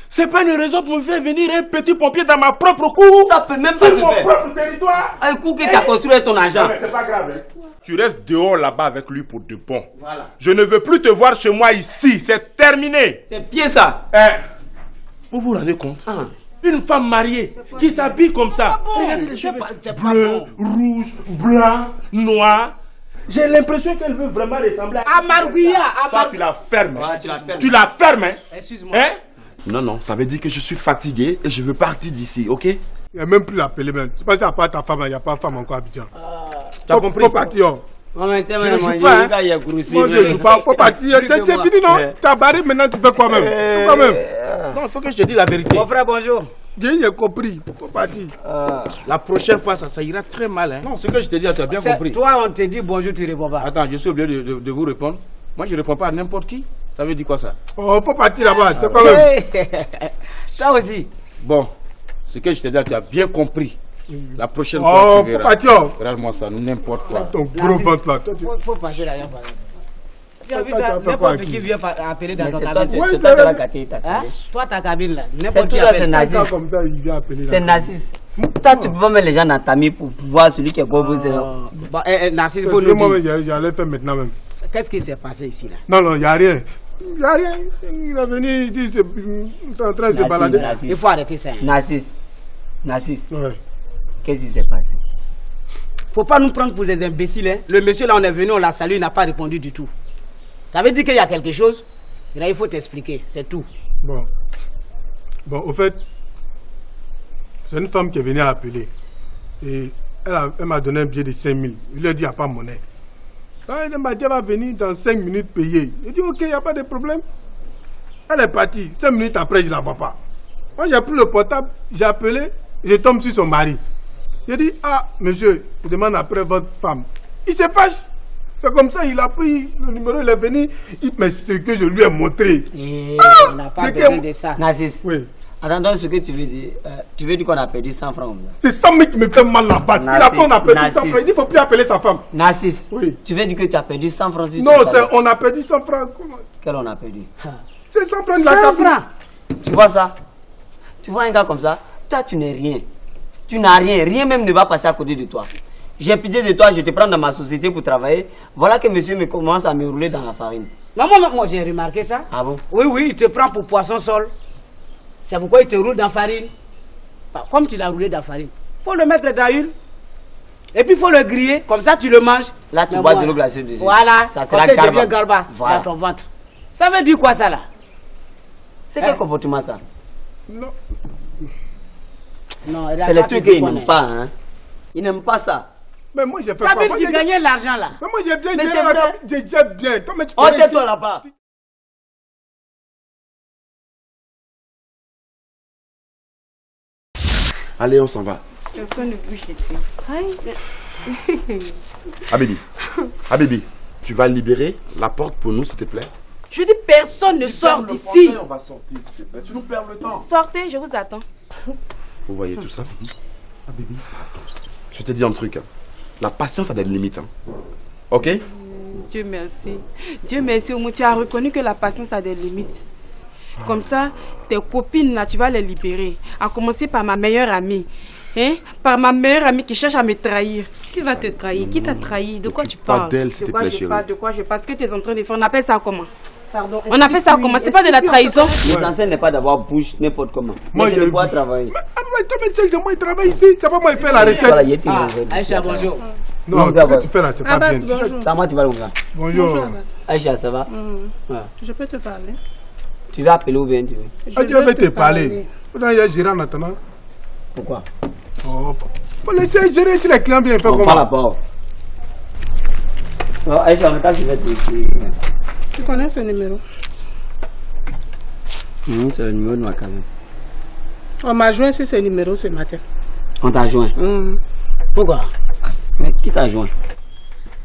Speaker 8: c'est pas une raison pour me faire venir un petit pompier dans ma propre cour.
Speaker 15: Ça peut même pas se
Speaker 8: mon
Speaker 15: faire.
Speaker 8: propre territoire.
Speaker 15: Un coup que tu as construit avec ton argent.
Speaker 8: Non, mais c'est pas grave. Hein. Tu restes dehors là-bas avec lui pour de bon. Voilà. Je ne veux plus te voir chez moi ici. C'est terminé.
Speaker 15: C'est bien ça.
Speaker 8: Vous vous rendez compte? Une femme mariée qui s'habille comme ça. Regardez les cheveux. Bleu, rouge, blanc, noir. J'ai l'impression qu'elle veut vraiment ressembler à
Speaker 15: Marguilla.
Speaker 8: Toi, tu la fermes.
Speaker 15: Ouais, tu la fermes.
Speaker 8: Tu la fermes, hein?
Speaker 15: Excuse-moi.
Speaker 8: Hein?
Speaker 21: Non, ça veut dire que je suis fatigué et je veux partir d'ici, ok?
Speaker 4: Il n'y a même plus l'appeler, même. C'est pas si à part ta femme, il n'y a pas de femme encore à Abidjan.
Speaker 21: Tu as compris?
Speaker 4: Faut partir.
Speaker 21: Je ne joue pas, hein.
Speaker 4: Moi, je joue pas. Faut partir. C'est fini, non? T'as barré, maintenant tu fais quoi même? Quoi même?
Speaker 21: Non, il faut que je te dise la vérité.
Speaker 15: Mon frère, bonjour.
Speaker 4: J'ai compris. Faut partir.
Speaker 21: La prochaine fois, ça ira très mal, hein. Non, ce que je te dis, tu as bien compris.
Speaker 15: Toi, on te dit bonjour, tu réponds pas.
Speaker 21: Attends, je suis obligé de vous répondre. Moi, je ne réponds pas à n'importe qui. Ça veut dire quoi ça?
Speaker 4: Oh, faut partir là-bas. C'est pas même.
Speaker 15: Toi aussi.
Speaker 21: Bon, ce que je te dis, tu as bien compris. La prochaine
Speaker 4: fois,
Speaker 21: tu
Speaker 4: faut
Speaker 21: verras.
Speaker 4: partir.
Speaker 21: Regarde-moi ça, n'importe quoi.
Speaker 4: Ton gros ventre là.
Speaker 15: Faut passer là. Tu as vu ça? N'importe qui vient appeler dans ton cabine.
Speaker 21: C'est toi qui l'as gâté, ta
Speaker 15: hein? Toi, ta cabine là.
Speaker 21: C'est tout là, c'est Nazis.
Speaker 15: C'est Narcisse. Toi, tu peux pas mettre les gens dans ta mie pour voir celui qui est pour vous. Narcisse, faut nous dire.
Speaker 4: J'allais faire maintenant même.
Speaker 15: Qu'est-ce qui s'est passé ici là?
Speaker 4: Non, il n'y a rien. Il n'y a rien. Il est venu, il dit, il est en train de se balader.
Speaker 15: Il faut arrêter ça.
Speaker 21: Narcisse.
Speaker 4: Ouais.
Speaker 21: Qu'est-ce qui s'est passé?
Speaker 15: Faut pas nous prendre pour des imbéciles. Hein? Le monsieur là, on est venu, on l'a salué, il n'a pas répondu du tout. Ça veut dire qu'il y a quelque chose. Et là, il faut t'expliquer, c'est tout.
Speaker 4: Bon, au fait, c'est une femme qui est venue appeler. Et elle m'a donné un billet de 5 000. Il lui a dit, il n'y a pas de monnaie. Elle m'a dit, elle va venir dans 5 minutes payer. Il dit, ok, il n'y a pas de problème. Elle est partie. 5 minutes après, je ne la vois pas. Moi, j'ai pris le portable, j'ai appelé, je tombe sur son mari. J'ai dit, ah, monsieur, je demande après votre femme. Il se fâche. C'est comme ça, il a pris le numéro, il est venu. Mais ce que je lui ai montré.
Speaker 15: On n'a pas besoin de ça.
Speaker 21: Narcisse.
Speaker 4: Oui.
Speaker 21: Attends, ce que tu veux dire. Tu veux dire qu'on a perdu 100 francs?
Speaker 4: C'est 100 000 qui me fait mal là-bas. Il a fait, on a perdu 100 francs. Il dit, il ne faut plus appeler sa femme.
Speaker 21: Narcisse.
Speaker 4: Oui.
Speaker 21: Tu veux dire que tu as perdu 100 francs?
Speaker 4: Non, on a perdu 100 francs. Comment?
Speaker 21: Quel on a perdu?
Speaker 4: C'est 100 francs de la cabine.
Speaker 21: Tu vois ça? Tu vois un gars comme ça? Toi, tu n'es rien. Tu n'as rien. Rien même ne va passer à côté de toi. J'ai pitié de toi, je te prends dans ma société pour travailler. Voilà que monsieur me commence à me rouler dans la farine.
Speaker 15: Moi j'ai remarqué ça.
Speaker 21: Ah bon?
Speaker 15: Oui, il te prend pour poisson sol. C'est pourquoi il te roule dans la farine. Comme tu l'as roulé dans la farine, il faut le mettre dans l'huile. Et puis il faut le griller, comme ça tu le manges.
Speaker 21: Là tu bois de l'eau glacée dessus.
Speaker 15: Voilà,
Speaker 21: ça c'est la
Speaker 15: garba dans ton ventre. Ça veut dire quoi ça là?
Speaker 21: C'est quel comportement ça?
Speaker 4: Non,
Speaker 21: c'est le truc qu'il n'aime pas, hein. Il n'aime pas ça.
Speaker 4: Mais moi j'ai pas.
Speaker 15: Tu gagnais l'argent là.
Speaker 4: Mais moi j'ai bien géré. J'ai bien.
Speaker 21: Oh, tais-toi là-bas. Allez, on s'en va.
Speaker 7: Personne ne bouge ici.
Speaker 13: Habibi, tu vas libérer la porte pour nous, s'il te plaît.
Speaker 7: Je dis personne ne sort d'ici.
Speaker 13: On va sortir, s'il te plaît. Tu nous perds le temps.
Speaker 7: Sortez, je vous attends.
Speaker 13: Vous voyez tout ça? Habibi, je te dis un truc. La patience a des limites. Ok?
Speaker 7: Dieu merci. Dieu merci, Oumou, tu as reconnu que la patience a des limites. Comme ça, tes copines là, tu vas les libérer. À commencer par ma meilleure amie. Hein? Par ma meilleure amie qui cherche à me trahir. Qui va te trahir? Qui t'a trahi? De quoi tu parles?
Speaker 13: Pas d'elle, s'il te plaît, chérie.
Speaker 7: De quoi je parle? Ce que tu es en train de faire, on appelle ça comment? Pardon. On appelle ça comment? C'est pas de la trahison?
Speaker 21: L'essentiel n'est pas d'avoir bouche n'importe comment.
Speaker 4: Moi,
Speaker 21: je dois travailler.
Speaker 4: Mais toi, tu sais que moi, il travaille ici. C'est pas moi, il fait la recette.
Speaker 21: Voilà, Aïcha, bonjour.
Speaker 4: Non, ce que tu fais là, c'est pas bien.
Speaker 21: Ça va, tu vas le voir.
Speaker 4: Bonjour.
Speaker 21: Aïcha, ça va?
Speaker 7: Je peux te parler?
Speaker 21: Tu vas appeler ou bien tu veux?
Speaker 4: Ah, tu vas te parler. Il y a gérant maintenant.
Speaker 21: Pourquoi?
Speaker 4: Oh, faut laisser gérer si les clients viennent faire comment?
Speaker 21: Pas la porte. Non, Aïcha, on tu vas te...
Speaker 7: Tu connais ce numéro?
Speaker 21: C'est le numéro de ma camion.
Speaker 7: On m'a joint sur ce numéro ce matin.
Speaker 21: On t'a joint? Pourquoi? Mais qui t'a joint?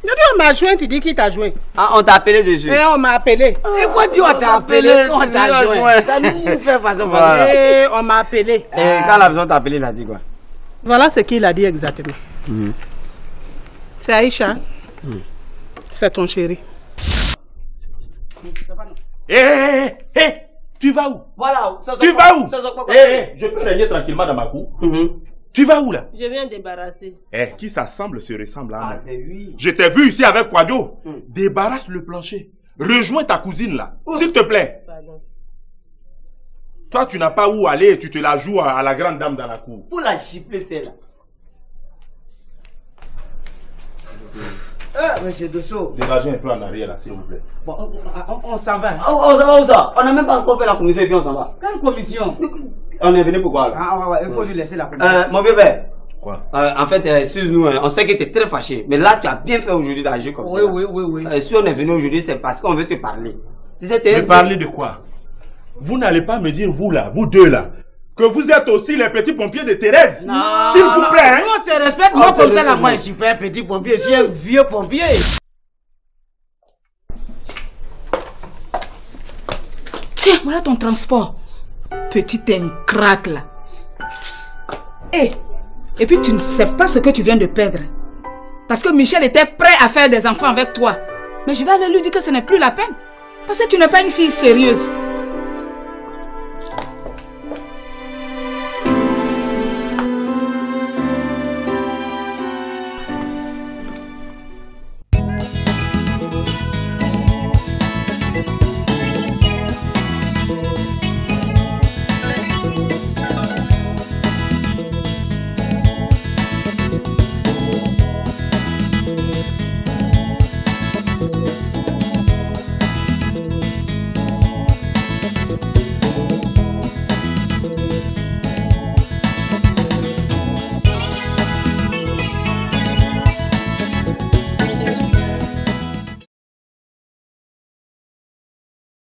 Speaker 7: Je dis on m'a joint, tu dis qui t'a joint?
Speaker 21: Ah, on t'a appelé dessus?
Speaker 7: On m'a appelé.
Speaker 21: Et quoi dire on t'a appelé? On t'a joint. Ça nous fait façon.
Speaker 7: On m'a appelé.
Speaker 21: Et quand la personne t'a appelé, il a dit quoi?
Speaker 7: Voilà ce qu'il a dit exactement. C'est Aïcha. C'est ton chéri.
Speaker 8: Hé, tu vas où?
Speaker 21: Voilà.
Speaker 8: Tu vas où? Je peux régner tranquillement dans ma cour. Tu vas où là?
Speaker 7: Je viens débarrasser.
Speaker 8: Qui s'assemble se ressemble à moi.
Speaker 21: Oui.
Speaker 8: Je t'ai vu ici avec Quadio. Débarrasse le plancher. Rejoins ta cousine là. S'il te plaît.
Speaker 7: Pardon.
Speaker 8: Toi, tu n'as pas où aller et tu te la joues à la grande dame dans la cour.
Speaker 21: Pour la gifler, celle-là. Monsieur Dosso.
Speaker 8: Dégagez un peu en arrière là, s'il vous plaît.
Speaker 21: Bon, on s'en va. On s'en va où ça? On n'a même pas encore fait la commission et puis on s'en va. Quelle commission? On est venu pourquoi là? Ah ouais, il faut lui laisser la commission. Mon bébé.
Speaker 8: Quoi?
Speaker 21: En fait, excuse-nous, on sait que tu es très fâché. Mais là, tu as bien fait aujourd'hui d'agir comme ça. Oui. Si on est venu aujourd'hui, c'est parce qu'on veut te parler.
Speaker 8: Me parler de quoi? Vous n'allez pas me dire, vous là, vous deux là, que vous êtes aussi les petits pompiers de Thérèse. S'il vous plaît. Hein?
Speaker 15: On se respecte. Moi, comme ça, là, moi, je suis pas un petit pompier, je suis un vieux pompier.
Speaker 1: Tiens, voilà ton transport. Petite ingrate là. Et puis tu ne sais pas ce que tu viens de perdre. Parce que Michel était prêt à faire des enfants avec toi. Mais je vais aller lui dire que ce n'est plus la peine. Parce que tu n'es pas une fille sérieuse.